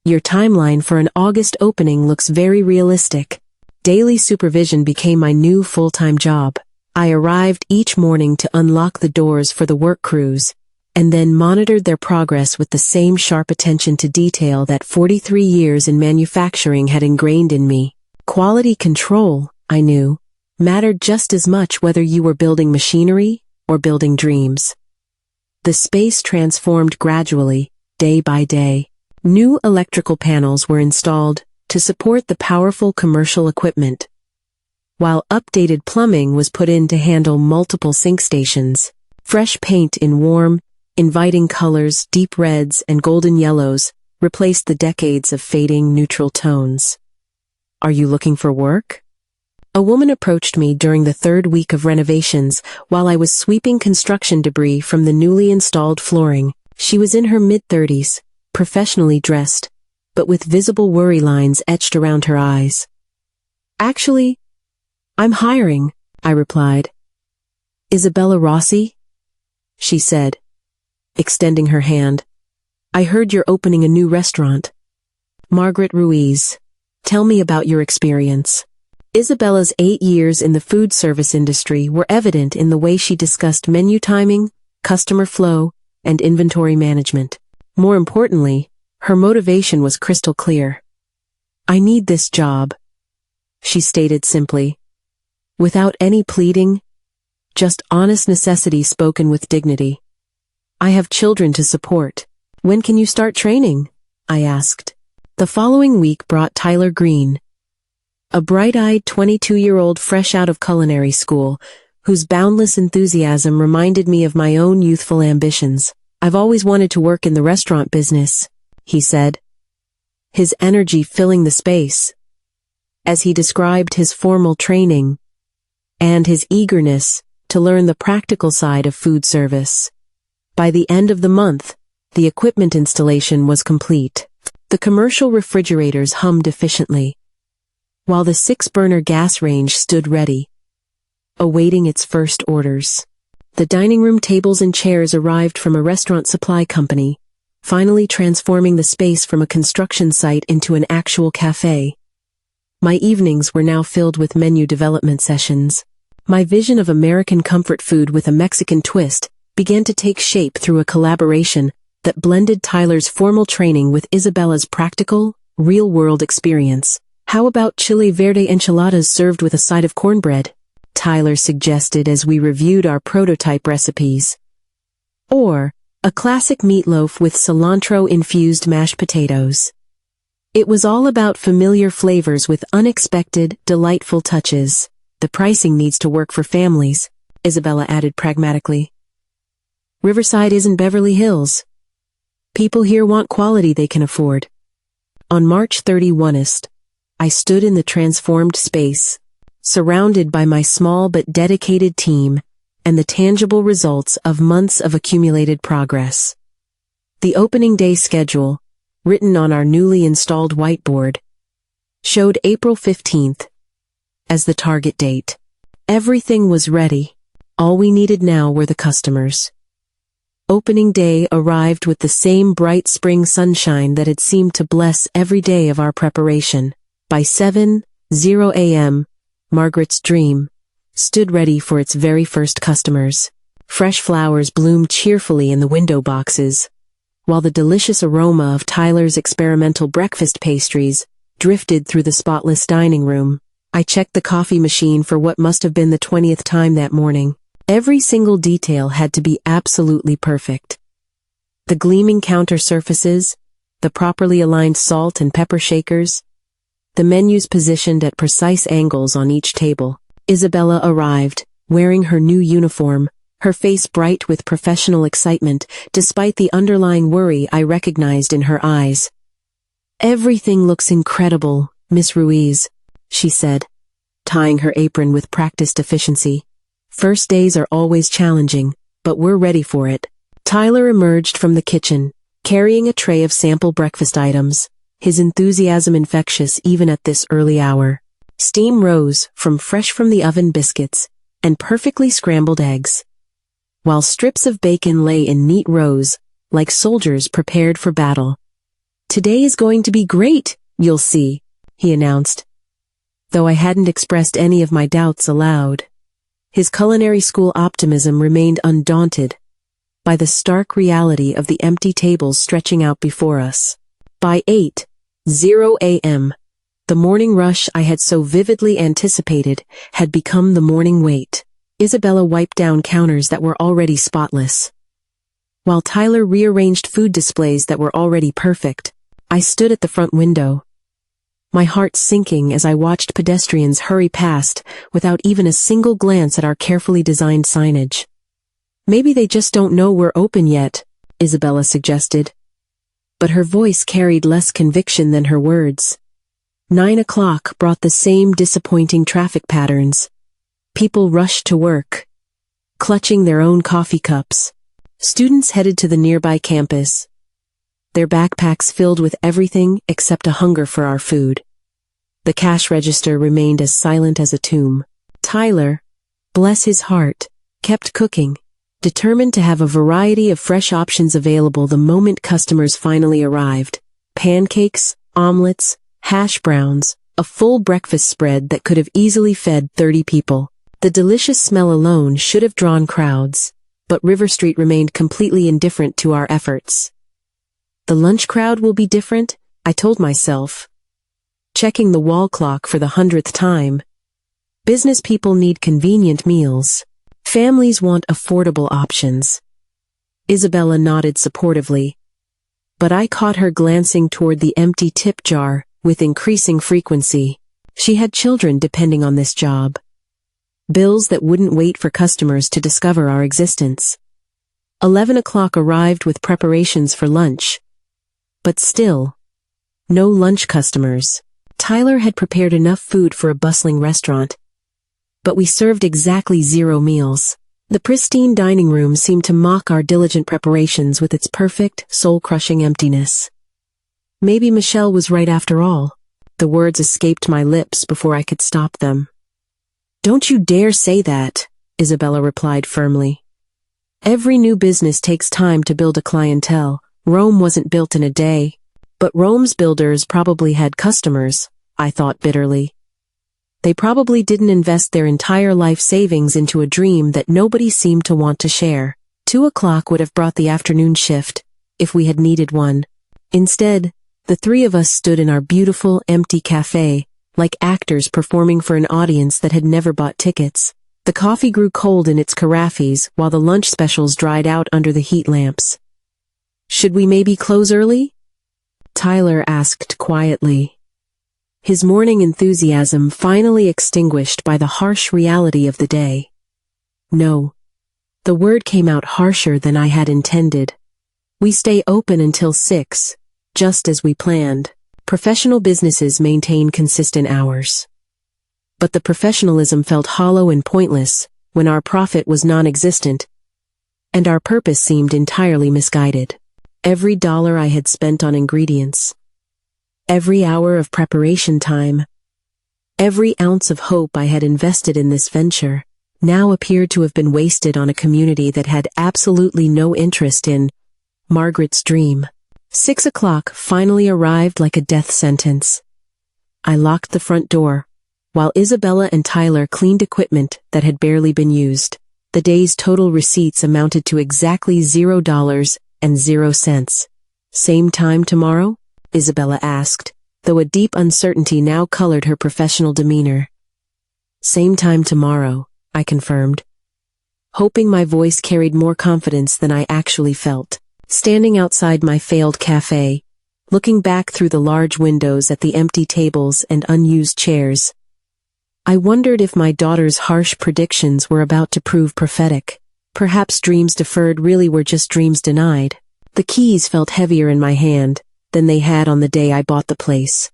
"Your timeline for an August opening looks very realistic." Daily supervision became my new full-time job. I arrived each morning to unlock the doors for the work crews, and then monitored their progress with the same sharp attention to detail that 43 years in manufacturing had ingrained in me. Quality control, I knew, mattered just as much whether you were building machinery or building dreams. The space transformed gradually, day by day. New electrical panels were installed to support the powerful commercial equipment, while updated plumbing was put in to handle multiple sink stations. Fresh paint in warm, inviting colors, deep reds and golden yellows, replaced the decades of fading neutral tones. "Are you looking for work?" A woman approached me during the 3rd week of renovations while I was sweeping construction debris from the newly installed flooring. She was in her mid-30s, professionally dressed, but with visible worry lines etched around her eyes. "Actually, I'm hiring," I replied. "Isabella Rossi?" she said, extending her hand. "I heard you're opening a new restaurant." "Margaret Ruiz," Tell me about your experience." Isabella's 8 years in the food service industry were evident in the way she discussed menu timing, customer flow, and inventory management. More importantly, her motivation was crystal clear. "I need this job," she stated simply. Without any pleading, just honest necessity spoken with dignity. "I have children to support. When can you start training?" I asked. The following week brought Tyler Green, a bright-eyed 22-year-old fresh out of culinary school, whose boundless enthusiasm reminded me of my own youthful ambitions. "I've always wanted to work in the restaurant business," he said, his energy filling the space. As he described his formal training and his eagerness to learn the practical side of food service. By the end of the month, the equipment installation was complete. The commercial refrigerators hummed efficiently, while the 6-burner gas range stood ready, awaiting its first orders. The dining room tables and chairs arrived from a restaurant supply company, finally transforming the space from a construction site into an actual cafe. My evenings were now filled with menu development sessions. My vision of American comfort food with a Mexican twist began to take shape through a collaboration that blended Tyler's formal training with Isabella's practical, real-world experience. "How about chile verde enchiladas served with a side of cornbread?" Tyler suggested as we reviewed our prototype recipes. "Or a classic meatloaf with cilantro-infused mashed potatoes." It was all about familiar flavors with unexpected, delightful touches. "The pricing needs to work for families," Isabella added pragmatically. "Riverside isn't Beverly Hills. People here want quality they can afford." On March 31st, I stood in the transformed space, surrounded by my small but dedicated team and the tangible results of months of accumulated progress. The opening day schedule, written on our newly installed whiteboard, showed April 15th as the target date. Everything was ready. All we needed now were the customers. Opening day arrived with the same bright spring sunshine that had seemed to bless every day of our preparation. By 7:00 a.m., Margaret's dream stood ready for its very first customers. Fresh flowers bloomed cheerfully in the window boxes, while the delicious aroma of Tyler's experimental breakfast pastries drifted through the spotless dining room. I checked the coffee machine for what must have been the 20th time that morning. Every single detail had to be absolutely perfect. The gleaming counter surfaces, the properly aligned salt and pepper shakers, the menus positioned at precise angles on each table. Isabella arrived, wearing her new uniform, her face bright with professional excitement, despite the underlying worry I recognized in her eyes. "Everything looks incredible, Miss Ruiz," she said, tying her apron with practiced efficiency. "First days are always challenging, but we're ready for it." Tyler emerged from the kitchen, carrying a tray of sample breakfast items, his enthusiasm infectious even at this early hour. Steam rose from fresh-from-the-oven biscuits and perfectly scrambled eggs, while strips of bacon lay in neat rows, like soldiers prepared for battle. "Today is going to be great, you'll see," he announced, though I hadn't expressed any of my doubts aloud. His culinary school optimism remained undaunted by the stark reality of the empty tables stretching out before us. By 8:00 a.m., the morning rush I had so vividly anticipated had become the morning wait. Isabella wiped down counters that were already spotless, while Tyler rearranged food displays that were already perfect. I stood at the front window, my heart sinking as I watched pedestrians hurry past without even a single glance at our carefully designed signage. "Maybe they just don't know we're open yet," Isabella suggested. But her voice carried less conviction than her words. 9 o'clock brought the same disappointing traffic patterns. People rushed to work, clutching their own coffee cups. Students headed to the nearby campus, their backpacks filled with everything except a hunger for our food. The cash register remained as silent as a tomb. Tyler, bless his heart, kept cooking, determined to have a variety of fresh options available the moment customers finally arrived. Pancakes, omelets, hash browns, a full breakfast spread that could have easily fed 30 people. The delicious smell alone should have drawn crowds, but River Street remained completely indifferent to our efforts. The lunch crowd will be different, I told myself, checking the wall clock for the 100th time. Business people need convenient meals. Families want affordable options. Isabella nodded supportively, but I caught her glancing toward the empty tip jar with increasing frequency. She had children depending on this job. Bills that wouldn't wait for customers to discover our existence. 11 o'clock arrived with preparations for lunch. But still, no lunch customers. Tyler had prepared enough food for a bustling restaurant, but we served exactly 0 meals. The pristine dining room seemed to mock our diligent preparations with its perfect, soul-crushing emptiness. Maybe Michelle was right after all. The words escaped my lips before I could stop them. "Don't you dare say that," Isabella replied firmly. "Every new business takes time to build a clientele. Rome wasn't built in a day. But Rome's builders probably had customers," I thought bitterly. They probably didn't invest their entire life savings into a dream that nobody seemed to want to share. 2 o'clock would have brought the afternoon shift, if we had needed one. Instead, the 3 of us stood in our beautiful, empty cafe, like actors performing for an audience that had never bought tickets. The coffee grew cold in its carafes while the lunch specials dried out under the heat lamps. "Should we maybe close early?" Tyler asked quietly, his morning enthusiasm finally extinguished by the harsh reality of the day. No. The word came out harsher than I had intended. "We stay open until 6, just as we planned." Professional businesses maintain consistent hours. But the professionalism felt hollow and pointless when our profit was non-existent, and our purpose seemed entirely misguided. Every dollar I had spent on ingredients, every hour of preparation time, every ounce of hope I had invested in this venture, now appeared to have been wasted on a community that had absolutely no interest in Margaret's dream. 6 o'clock finally arrived like a death sentence. I locked the front door, while Isabella and Tyler cleaned equipment that had barely been used. The day's total receipts amounted to exactly $0.00. "Same time tomorrow?" Isabella asked, though a deep uncertainty now colored her professional demeanor. "Same time tomorrow," I confirmed, hoping my voice carried more confidence than I actually felt. Standing outside my failed cafe, looking back through the large windows at the empty tables and unused chairs, I wondered if my daughter's harsh predictions were about to prove prophetic. Perhaps dreams deferred really were just dreams denied. The keys felt heavier in my hand than they had on the day I bought the place.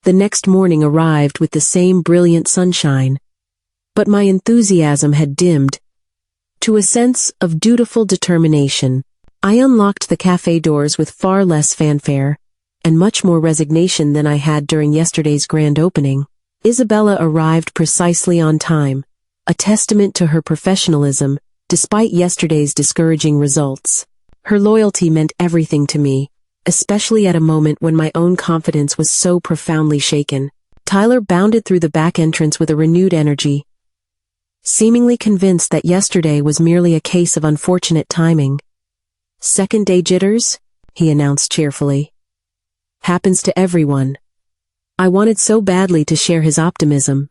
The next morning arrived with the same brilliant sunshine, but my enthusiasm had dimmed to a sense of dutiful determination. I unlocked the cafe doors with far less fanfare, and much more resignation than I had during yesterday's grand opening. Isabella arrived precisely on time, a testament to her professionalism, despite yesterday's discouraging results. Her loyalty meant everything to me, especially at a moment when my own confidence was so profoundly shaken. Tyler bounded through the back entrance with a renewed energy, seemingly convinced that yesterday was merely a case of unfortunate timing. "Second-day jitters," he announced cheerfully. "Happens to everyone." I wanted so badly to share his optimism,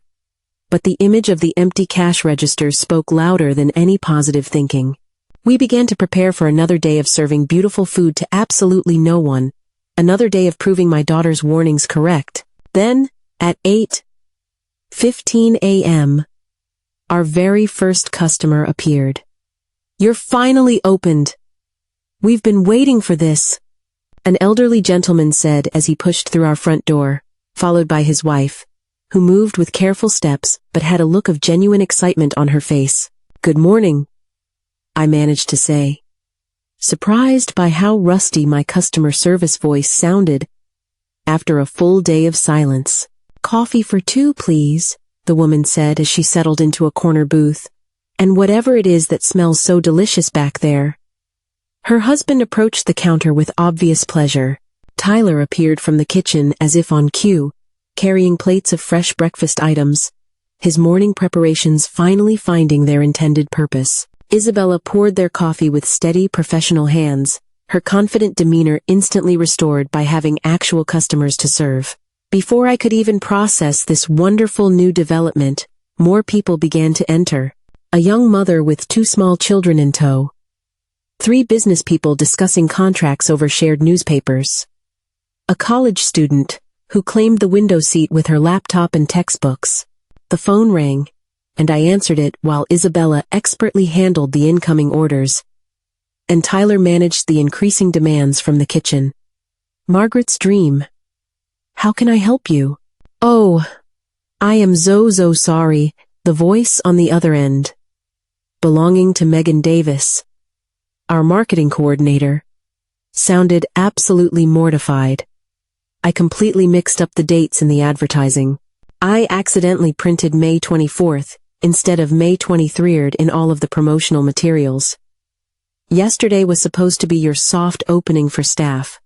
but the image of the empty cash registers spoke louder than any positive thinking. We began to prepare for another day of serving beautiful food to absolutely no one, another day of proving my daughter's warnings correct. Then, at 8:15 a.m., our very first customer appeared. "You're finally opened. We've been waiting for this," an elderly gentleman said as he pushed through our front door, followed by his wife, who moved with careful steps but had a look of genuine excitement on her face. "Good morning," I managed to say, surprised by how rusty my customer service voice sounded after a full day of silence. "Coffee for 2, please," the woman said as she settled into a corner booth. "And whatever it is that smells so delicious back there." Her husband approached the counter with obvious pleasure, Tyler appeared from the kitchen as if on cue, carrying plates of fresh breakfast items, his morning preparations finally finding their intended purpose. Isabella poured their coffee with steady, professional hands, her confident demeanor instantly restored by having actual customers to serve. Before I could even process this wonderful new development, more people began to enter. A young mother with 2 small children in tow. 3 business people discussing contracts over shared newspapers. A college student, who claimed the window seat with her laptop and textbooks. The phone rang, and I answered it while Isabella expertly handled the incoming orders, and Tyler managed the increasing demands from the kitchen. Margaret's dream. How can I help you? Oh, I am so sorry, the voice on the other end, belonging to Megan Davis, our marketing coordinator, sounded absolutely mortified. I completely mixed up the dates in the advertising. I accidentally printed May 24th instead of May 23rd in all of the promotional materials. Yesterday was supposed to be your soft opening for staff,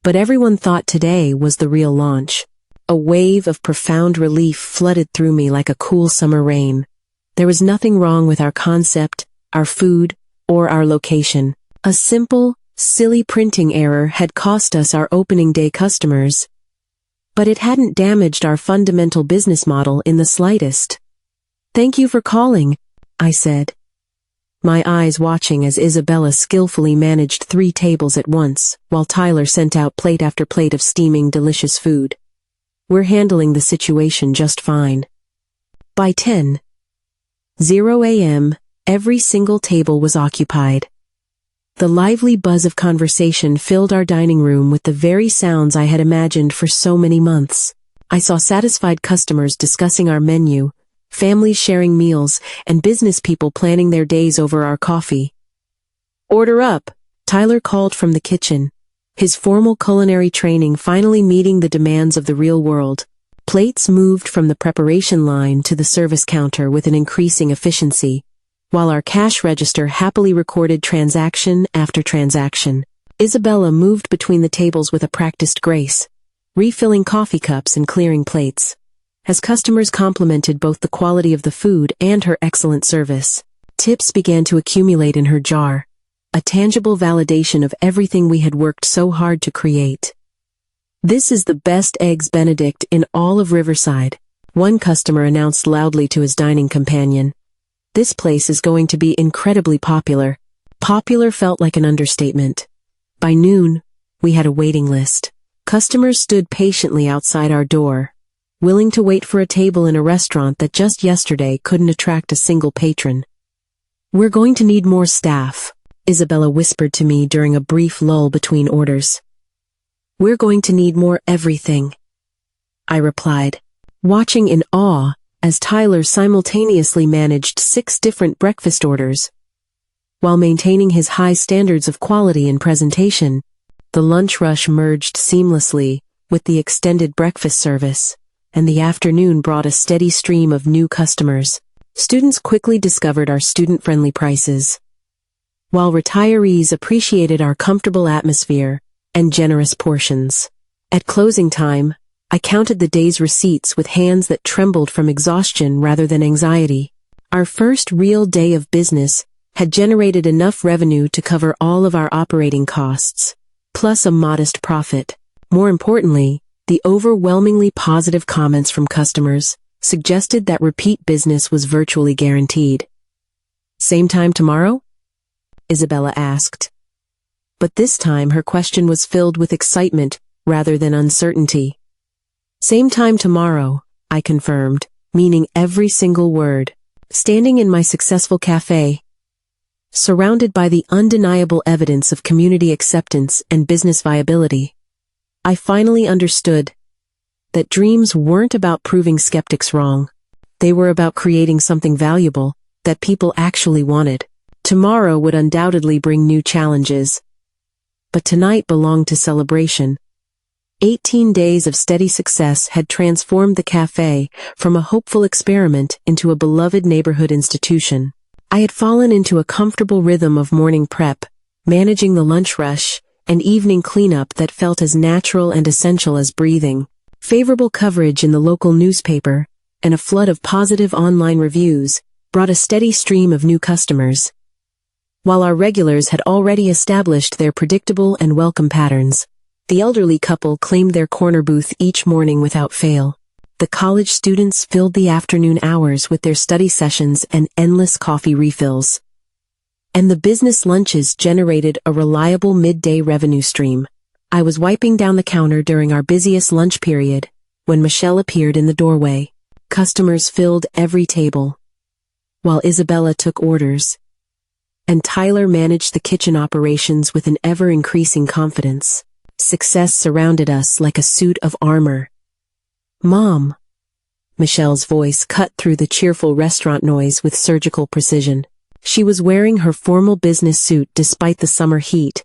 but everyone thought today was the real launch. A wave of profound relief flooded through me like a cool summer rain. There was nothing wrong with our concept, our food, or our location. A simple, silly printing error had cost us our opening day customers, but it hadn't damaged our fundamental business model in the slightest. Thank you for calling, I said, my eyes watching as Isabella skillfully managed 3 tables at once, while Tyler sent out plate after plate of steaming, delicious food. We're handling the situation just fine. By 10:00 a.m., every single table was occupied. The lively buzz of conversation filled our dining room with the very sounds I had imagined for so many months. I saw satisfied customers discussing our menu, families sharing meals, and business people planning their days over our coffee. Order up, Tyler called from the kitchen, his formal culinary training finally meeting the demands of the real world. Plates moved from the preparation line to the service counter with an increasing efficiency, while our cash register happily recorded transaction after transaction. Isabella moved between the tables with a practiced grace, refilling coffee cups and clearing plates, as customers complimented both the quality of the food and her excellent service. Tips began to accumulate in her jar, a tangible validation of everything we had worked so hard to create. This is the best Eggs Benedict in all of Riverside, one customer announced loudly to his dining companion. This place is going to be incredibly popular. Popular felt like an understatement. By noon, we had a waiting list. Customers stood patiently outside our door, willing to wait for a table in a restaurant that just yesterday couldn't attract a single patron. We're going to need more staff, Isabella whispered to me during a brief lull between orders. We're going to need more everything, I replied, watching in awe as Tyler simultaneously managed 6 different breakfast orders. While maintaining his high standards of quality and presentation, the lunch rush merged seamlessly with the extended breakfast service, and the afternoon brought a steady stream of new customers. Students quickly discovered our student-friendly prices, while retirees appreciated our comfortable atmosphere and generous portions. At closing time, I counted the day's receipts with hands that trembled from exhaustion rather than anxiety. Our first real day of business had generated enough revenue to cover all of our operating costs, plus a modest profit. More importantly, the overwhelmingly positive comments from customers suggested that repeat business was virtually guaranteed. Same time tomorrow? Isabella asked. But this time her question was filled with excitement rather than uncertainty. Same time tomorrow, I confirmed, meaning every single word. Standing in my successful cafe, surrounded by the undeniable evidence of community acceptance and business viability, I finally understood that dreams weren't about proving skeptics wrong. They were about creating something valuable that people actually wanted. Tomorrow would undoubtedly bring new challenges, but tonight belonged to celebration. 18 days of steady success had transformed the cafe from a hopeful experiment into a beloved neighborhood institution. I had fallen into a comfortable rhythm of morning prep, managing the lunch rush, an evening cleanup that felt as natural and essential as breathing, favorable coverage in the local newspaper, and a flood of positive online reviews brought a steady stream of new customers. While our regulars had already established their predictable and welcome patterns, the elderly couple claimed their corner booth each morning without fail. The college students filled the afternoon hours with their study sessions and endless coffee refills. And the business lunches generated a reliable midday revenue stream. I was wiping down the counter during our busiest lunch period when Michelle appeared in the doorway. Customers filled every table, while Isabella took orders, and Tyler managed the kitchen operations with an ever-increasing confidence. Success surrounded us like a suit of armor. "Mom," Michelle's voice cut through the cheerful restaurant noise with surgical precision. She was wearing her formal business suit despite the summer heat,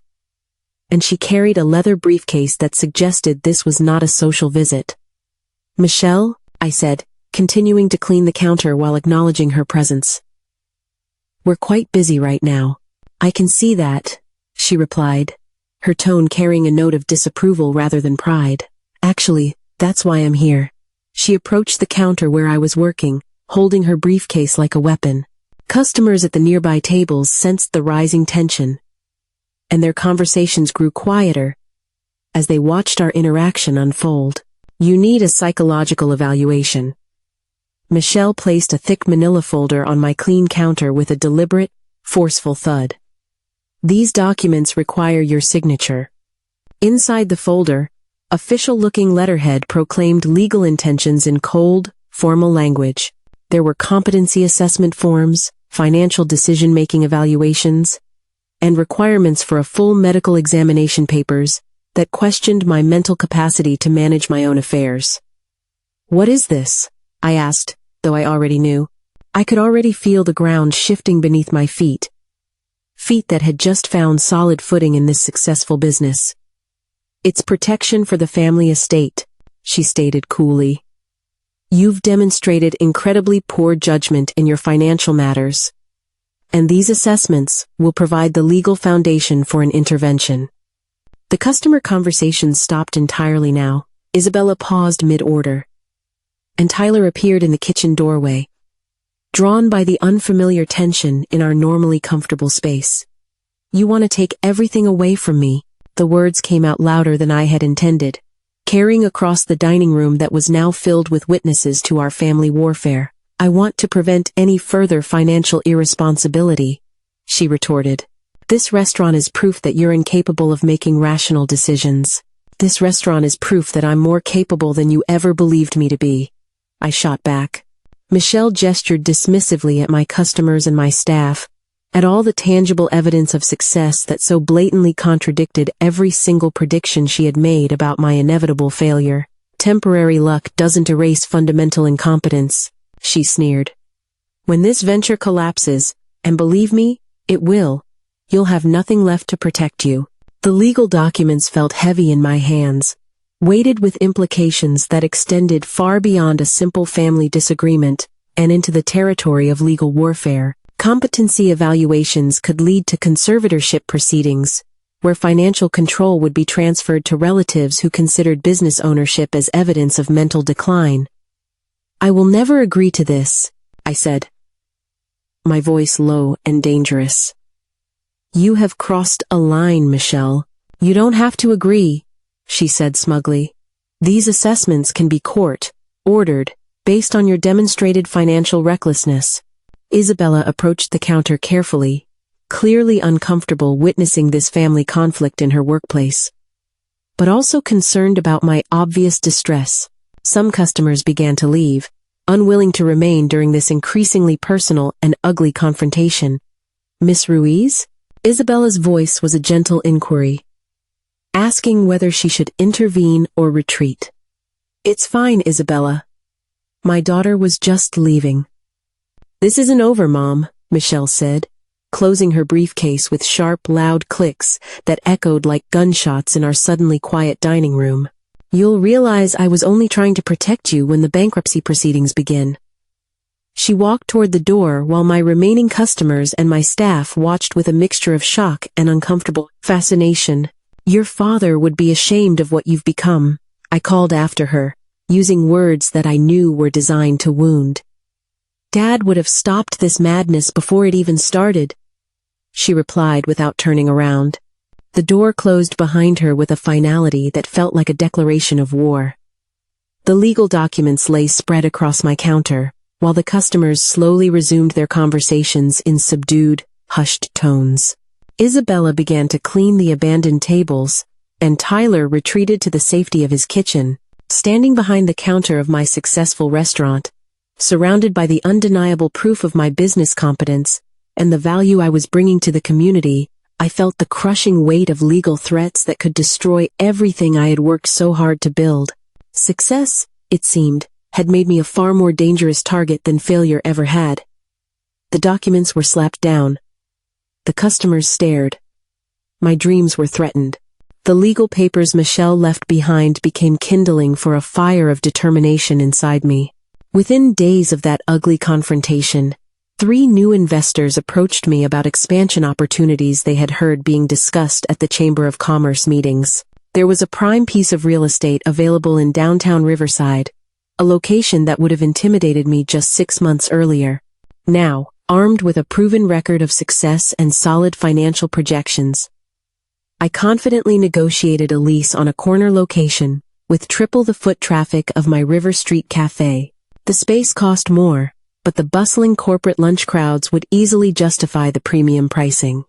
and she carried a leather briefcase that suggested this was not a social visit. "Michelle," I said, continuing to clean the counter while acknowledging her presence. "We're quite busy right now. I can see that," she replied, her tone carrying a note of disapproval rather than pride. "Actually, that's why I'm here." She approached the counter where I was working, holding her briefcase like a weapon. Customers at the nearby tables sensed the rising tension, and their conversations grew quieter as they watched our interaction unfold. "You need a psychological evaluation." Michelle placed a thick manila folder on my clean counter with a deliberate, forceful thud. "These documents require your signature." Inside the folder, official-looking letterhead proclaimed legal intentions in cold, formal language. There were competency assessment forms, financial decision-making evaluations, and requirements for a full medical examination papers that questioned my mental capacity to manage my own affairs. "What is this?" I asked, though I already knew. I could already feel the ground shifting beneath my feet that had just found solid footing in this successful business. "It's protection for the family estate," she stated coolly. "You've demonstrated incredibly poor judgment in your financial matters, and these assessments will provide the legal foundation for an intervention." The customer conversation stopped entirely now. Isabella paused mid-order, and Tyler appeared in the kitchen doorway, drawn by the unfamiliar tension in our normally comfortable space. "You want to take everything away from me?" The words came out louder than I had intended, carrying across the dining room that was now filled with witnesses to our family warfare. "I want to prevent any further financial irresponsibility," she retorted. "This restaurant is proof that you're incapable of making rational decisions. This restaurant is proof that I'm more capable than you ever believed me to be," I shot back. Michelle gestured dismissively at my customers and my staff, at all the tangible evidence of success that so blatantly contradicted every single prediction she had made about my inevitable failure. "Temporary luck doesn't erase fundamental incompetence," she sneered. "When this venture collapses, and believe me, it will, you'll have nothing left to protect you." The legal documents felt heavy in my hands, weighted with implications that extended far beyond a simple family disagreement and into the territory of legal warfare. Competency evaluations could lead to conservatorship proceedings, where financial control would be transferred to relatives who considered business ownership as evidence of mental decline. "I will never agree to this," I said, my voice low and dangerous. "You have crossed a line, Michelle. You don't have to agree," she said smugly. "These assessments can be court-ordered, based on your demonstrated financial recklessness." Isabella approached the counter carefully, clearly uncomfortable witnessing this family conflict in her workplace, but also concerned about my obvious distress. Some customers began to leave, unwilling to remain during this increasingly personal and ugly confrontation. "Miss Ruiz?" Isabella's voice was a gentle inquiry, asking whether she should intervene or retreat. "It's fine, Isabella. My daughter was just leaving." "This isn't over, Mom," Michelle said, closing her briefcase with sharp, loud clicks that echoed like gunshots in our suddenly quiet dining room. "You'll realize I was only trying to protect you when the bankruptcy proceedings begin." She walked toward the door while my remaining customers and my staff watched with a mixture of shock and uncomfortable fascination. Your father would be ashamed of what you've become, I called after her, using words that I knew were designed to wound. Dad would have stopped this madness before it even started, she replied without turning around. The door closed behind her with a finality that felt like a declaration of war. The legal documents lay spread across my counter, while the customers slowly resumed their conversations in subdued, hushed tones. Isabella began to clean the abandoned tables, and Tyler retreated to the safety of his kitchen, standing behind the counter of my successful restaurant, surrounded by the undeniable proof of my business competence and the value I was bringing to the community. I felt the crushing weight of legal threats that could destroy everything I had worked so hard to build. Success, it seemed, had made me a far more dangerous target than failure ever had. The documents were slapped down. The customers stared. My dreams were threatened. The legal papers Michelle left behind became kindling for a fire of determination inside me. Within days of that ugly confrontation, 3 new investors approached me about expansion opportunities they had heard being discussed at the Chamber of Commerce meetings. There was a prime piece of real estate available in downtown Riverside, a location that would have intimidated me just 6 months earlier. Now, armed with a proven record of success and solid financial projections, I confidently negotiated a lease on a corner location with triple the foot traffic of my River Street cafe. The space cost more, but the bustling corporate lunch crowds would easily justify the premium pricing.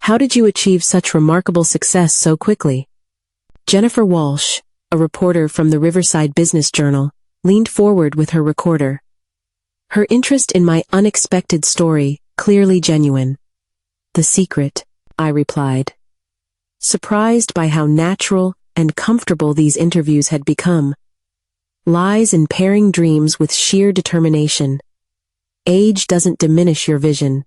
How did you achieve such remarkable success so quickly? Jennifer Walsh, a reporter from the Riverside Business Journal, leaned forward with her recorder. Her interest in my unexpected story, clearly genuine. The secret, I replied, surprised by how natural and comfortable these interviews had become, lies in pairing dreams with sheer determination. Age doesn't diminish your vision.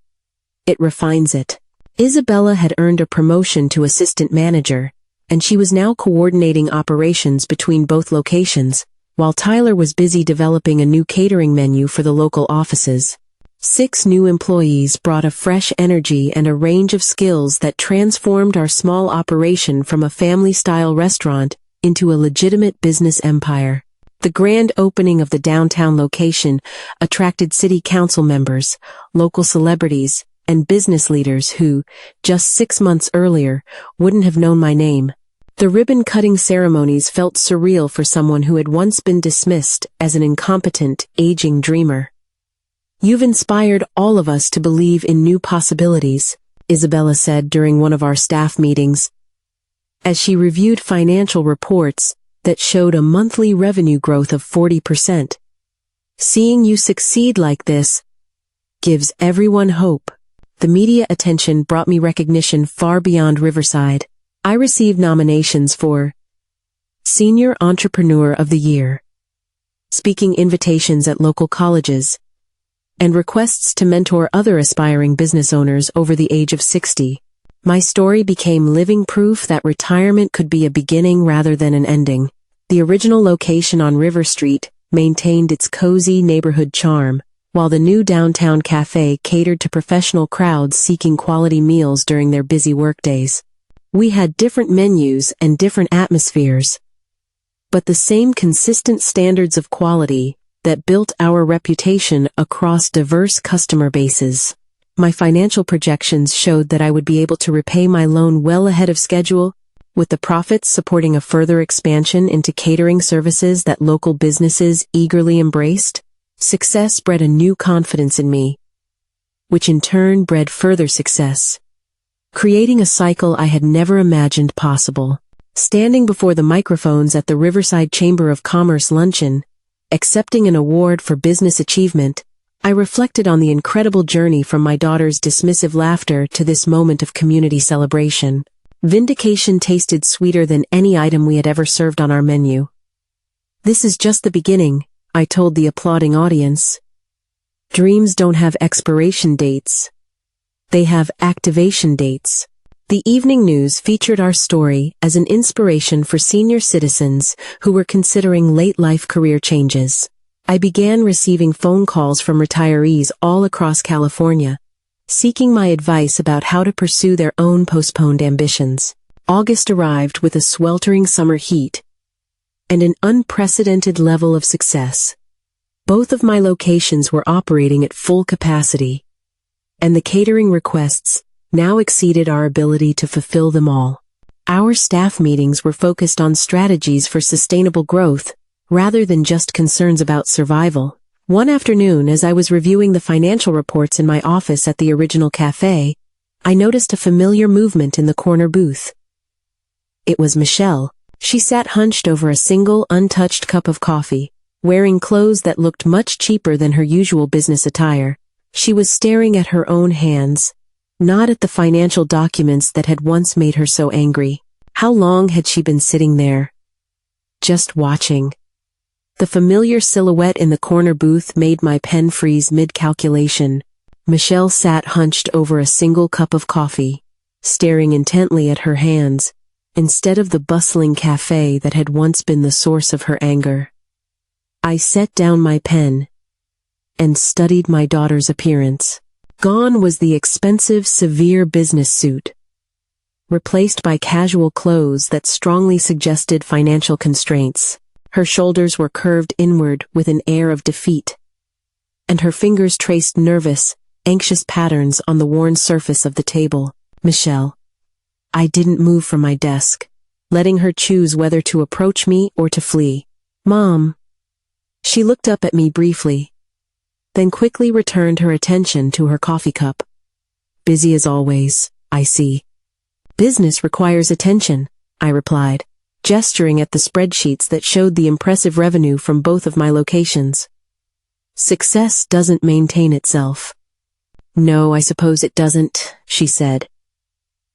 It refines it. Isabella had earned a promotion to assistant manager, and she was now coordinating operations between both locations, while Tyler was busy developing a new catering menu for the local offices. 6 new employees brought a fresh energy and a range of skills that transformed our small operation from a family-style restaurant into a legitimate business empire. The grand opening of the downtown location attracted city council members, local celebrities, and business leaders who, just 6 months earlier, wouldn't have known my name. The ribbon-cutting ceremonies felt surreal for someone who had once been dismissed as an incompetent, aging dreamer. You've inspired all of us to believe in new possibilities, Isabella said during one of our staff meetings, as she reviewed financial reports that showed a monthly revenue growth of 40%. Seeing you succeed like this gives everyone hope. The media attention brought me recognition far beyond Riverside. I received nominations for Senior Entrepreneur of the Year, speaking invitations at local colleges, and requests to mentor other aspiring business owners over the age of 60. My story became living proof that retirement could be a beginning rather than an ending. The original location on River Street maintained its cozy neighborhood charm, while the new downtown cafe catered to professional crowds seeking quality meals during their busy workdays. We had different menus and different atmospheres, but the same consistent standards of quality that built our reputation across diverse customer bases. My financial projections showed that I would be able to repay my loan well ahead of schedule, with the profits supporting a further expansion into catering services that local businesses eagerly embraced. Success bred a new confidence in me, which in turn bred further success, creating a cycle I had never imagined possible. Standing before the microphones at the Riverside Chamber of Commerce luncheon, accepting an award for business achievement, I reflected on the incredible journey from my daughter's dismissive laughter to this moment of community celebration. Vindication tasted sweeter than any item we had ever served on our menu. This is just the beginning, I told the applauding audience. Dreams don't have expiration dates. They have activation dates. The evening news featured our story as an inspiration for senior citizens who were considering late-life career changes. I began receiving phone calls from retirees all across California, seeking my advice about how to pursue their own postponed ambitions. August arrived with a sweltering summer heat and an unprecedented level of success. Both of my locations were operating at full capacity, and the catering requests now exceeded our ability to fulfill them all. Our staff meetings were focused on strategies for sustainable growth, rather than just concerns about survival. One afternoon, as I was reviewing the financial reports in my office at the original cafe, I noticed a familiar movement in the corner booth. It was Michelle. She sat hunched over a single, untouched cup of coffee, wearing clothes that looked much cheaper than her usual business attire. She was staring at her own hands, not at the financial documents that had once made her so angry. How long had she been sitting there? Just watching. The familiar silhouette in the corner booth made my pen freeze mid-calculation. Michelle sat hunched over a single cup of coffee, staring intently at her hands, instead of the bustling cafe that had once been the source of her anger. I set down my pen and studied my daughter's appearance. Gone was the expensive, severe business suit, replaced by casual clothes that strongly suggested financial constraints. Her shoulders were curved inward with an air of defeat, and her fingers traced nervous, anxious patterns on the worn surface of the table. Michelle. I didn't move from my desk, letting her choose whether to approach me or to flee. Mom. She looked up at me briefly, then quickly returned her attention to her coffee cup. Busy as always, I see. Business requires attention, I replied, gesturing at the spreadsheets that showed the impressive revenue from both of my locations. Success doesn't maintain itself. No, I suppose it doesn't, she said,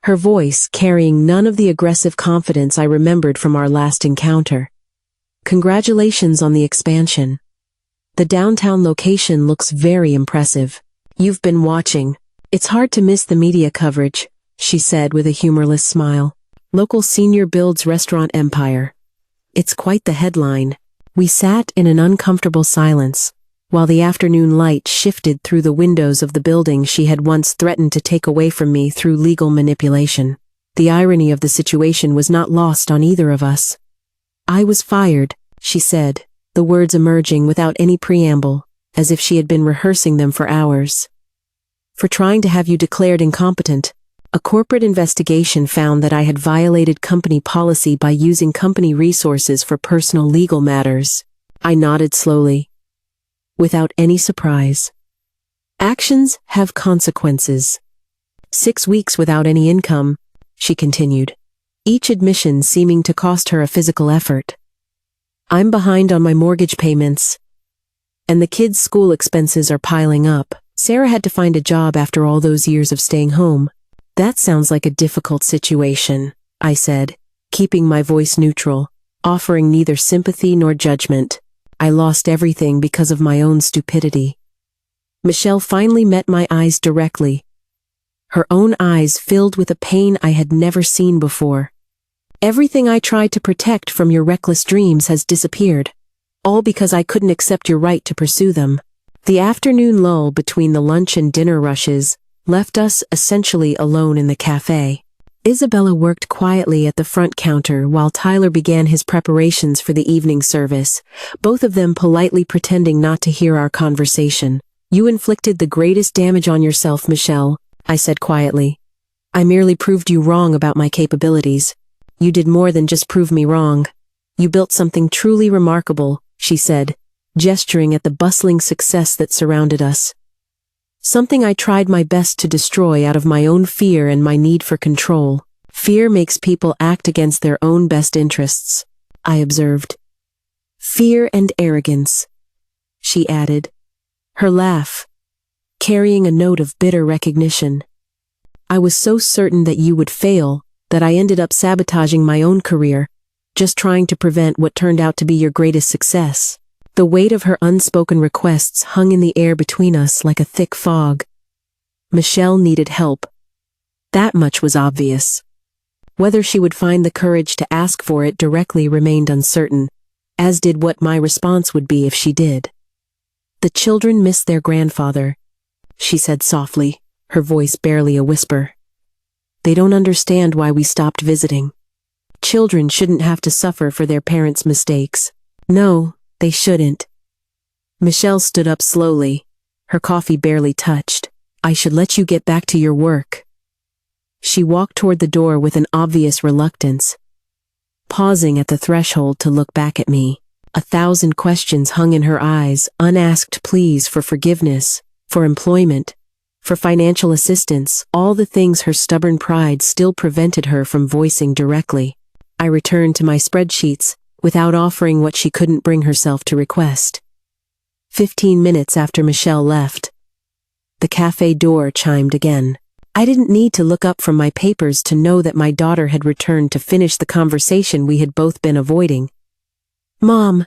her voice carrying none of the aggressive confidence I remembered from our last encounter. Congratulations on the expansion. The downtown location looks very impressive. You've been watching. It's hard to miss the media coverage, she said with a humorless smile. Local senior builds restaurant empire. It's quite the headline. We sat in an uncomfortable silence, while the afternoon light shifted through the windows of the building she had once threatened to take away from me through legal manipulation. The irony of the situation was not lost on either of us. I was fired, she said, the words emerging without any preamble, as if she had been rehearsing them for hours. For trying to have you declared incompetent. A corporate investigation found that I had violated company policy by using company resources for personal legal matters. I nodded slowly, without any surprise. Actions have consequences. 6 weeks without any income, she continued, each admission seeming to cost her a physical effort. I'm behind on my mortgage payments, and the kids' school expenses are piling up. Sarah had to find a job after all those years of staying home. That sounds like a difficult situation, I said, keeping my voice neutral, offering neither sympathy nor judgment. I lost everything because of my own stupidity. Michelle finally met my eyes directly, her own eyes filled with a pain I had never seen before. Everything I tried to protect from your reckless dreams has disappeared, all because I couldn't accept your right to pursue them. The afternoon lull between the lunch and dinner rushes left us essentially alone in the cafe. Isabella worked quietly at the front counter while Tyler began his preparations for the evening service, both of them politely pretending not to hear our conversation. You inflicted the greatest damage on yourself, Michelle, I said quietly. I merely proved you wrong about my capabilities. You did more than just prove me wrong. You built something truly remarkable, she said, gesturing at the bustling success that surrounded us. Something I tried my best to destroy out of my own fear and my need for control. Fear makes people act against their own best interests, I observed. Fear and arrogance, she added, her laugh carrying a note of bitter recognition. I was so certain that you would fail that I ended up sabotaging my own career, just trying to prevent what turned out to be your greatest success. The weight of her unspoken requests hung in the air between us like a thick fog. Michelle needed help. That much was obvious. Whether she would find the courage to ask for it directly remained uncertain, as did what my response would be if she did. The children miss their grandfather, she said softly, her voice barely a whisper. They don't understand why we stopped visiting. Children shouldn't have to suffer for their parents' mistakes. No, they shouldn't. Michelle stood up slowly, her coffee barely touched. I should let you get back to your work. She walked toward the door with an obvious reluctance, pausing at the threshold to look back at me. 1,000 questions hung in her eyes, unasked pleas for forgiveness, for employment, for financial assistance, all the things her stubborn pride still prevented her from voicing directly. I returned to my spreadsheets without offering what she couldn't bring herself to request. 15 minutes after Michelle left, the cafe door chimed again. I didn't need to look up from my papers to know that my daughter had returned to finish the conversation we had both been avoiding. Mom.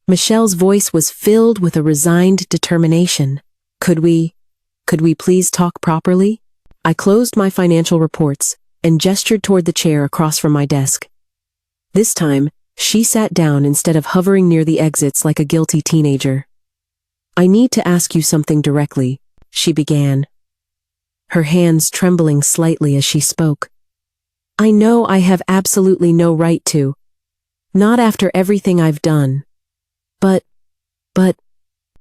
Michelle's voice was filled with a resigned determination. Could we please talk properly? I closed my financial reports and gestured toward the chair across from my desk. This time, she sat down instead of hovering near the exits like a guilty teenager. I need to ask you something directly, she began, her hands trembling slightly as she spoke. I know I have absolutely no right to. Not after everything I've done. But,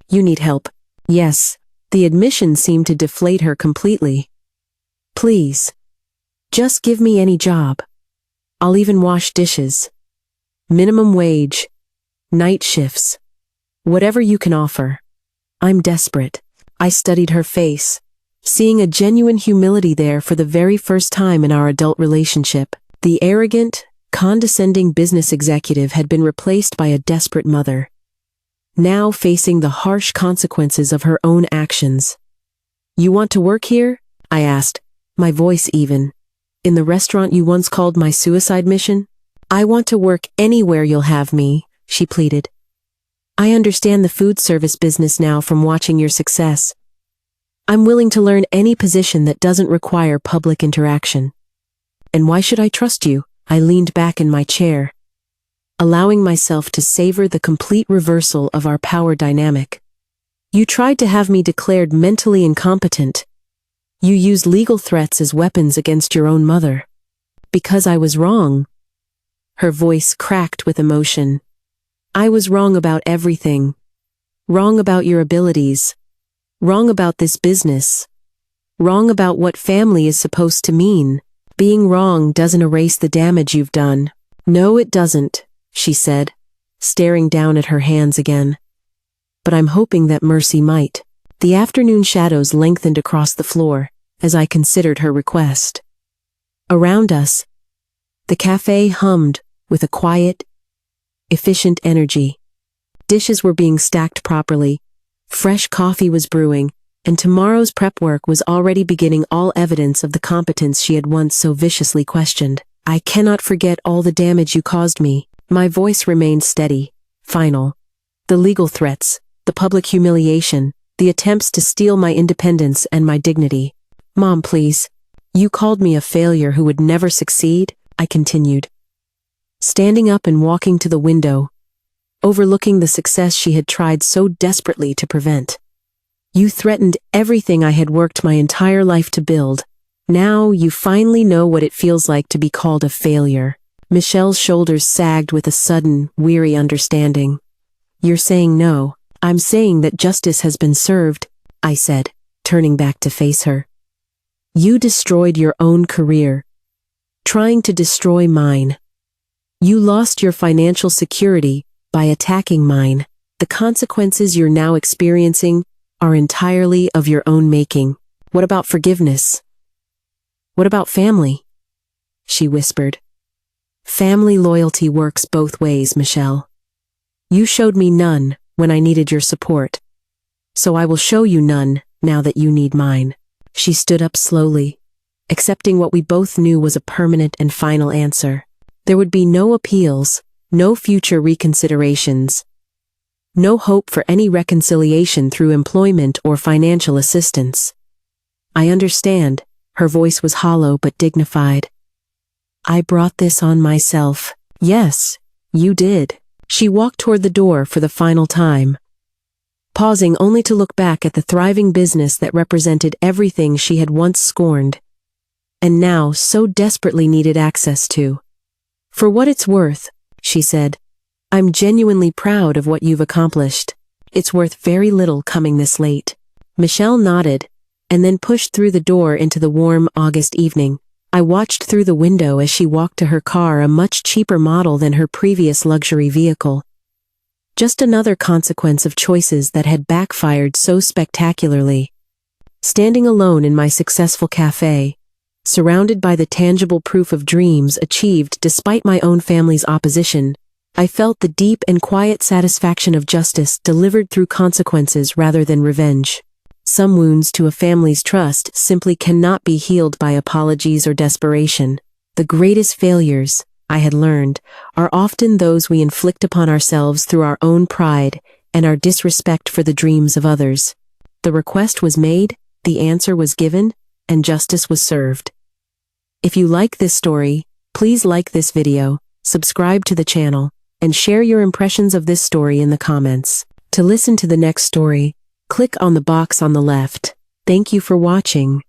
you need help. Yes, the admission seemed to deflate her completely. Please. Just give me any job. I'll even wash dishes. Minimum wage. Night shifts. Whatever you can offer. I'm desperate. I studied her face, seeing a genuine humility there for the very first time in our adult relationship. The arrogant, condescending business executive had been replaced by a desperate mother, now facing the harsh consequences of her own actions. You want to work here? I asked, my voice even. In the restaurant you once called my suicide mission? I want to work anywhere you'll have me, she pleaded. I understand the food service business now from watching your success. I'm willing to learn any position that doesn't require public interaction. And why should I trust you? I leaned back in my chair, allowing myself to savor the complete reversal of our power dynamic. You tried to have me declared mentally incompetent. You used legal threats as weapons against your own mother. Because I was wrong. Her voice cracked with emotion. I was wrong about everything. Wrong about your abilities. Wrong about this business. Wrong about what family is supposed to mean. Being wrong doesn't erase the damage you've done. No, it doesn't, she said, staring down at her hands again. But I'm hoping that mercy might. The afternoon shadows lengthened across the floor as I considered her request. Around us, the cafe hummed with a quiet, efficient energy. Dishes were being stacked properly, fresh coffee was brewing, and tomorrow's prep work was already beginning, all evidence of the competence she had once so viciously questioned. I cannot forget all the damage you caused me. My voice remained steady, final. The legal threats, the public humiliation, the attempts to steal my independence and my dignity. Mom, please. You called me a failure who would never succeed, I continued, standing up and walking to the window, overlooking the success she had tried so desperately to prevent. You threatened everything I had worked my entire life to build. Now you finally know what it feels like to be called a failure. Michelle's shoulders sagged with a sudden, weary understanding. You're saying no. I'm saying that justice has been served, I said, turning back to face her. You destroyed your own career, trying to destroy mine. You lost your financial security by attacking mine. The consequences you're now experiencing are entirely of your own making. What about forgiveness? What about family? She whispered. Family loyalty works both ways, Michelle. You showed me none when I needed your support. So I will show you none now that you need mine. She stood up slowly, accepting what we both knew was a permanent and final answer. There would be no appeals, no future reconsiderations, no hope for any reconciliation through employment or financial assistance. I understand, her voice was hollow but dignified. I brought this on myself. Yes, you did. She walked toward the door for the final time, pausing only to look back at the thriving business that represented everything she had once scorned. and now so desperately needed access to. "For what it's worth," she said, "I'm genuinely proud of what you've accomplished. It's worth very little coming this late." Michelle nodded, and then pushed through the door into the warm August evening. I watched through the window as she walked to her car, a much cheaper model than her previous luxury vehicle. Just another consequence of choices that had backfired so spectacularly. Standing alone in my successful cafe, surrounded by the tangible proof of dreams achieved despite my own family's opposition, I felt the deep and quiet satisfaction of justice delivered through consequences rather than revenge. Some wounds to a family's trust simply cannot be healed by apologies or desperation. The greatest failures, I had learned, are often those we inflict upon ourselves through our own pride and our disrespect for the dreams of others. The request was made, the answer was given, and justice was served. If you like this story, please like this video, subscribe to the channel, and share your impressions of this story in the comments. To listen to the next story, click on the box on the left. Thank you for watching.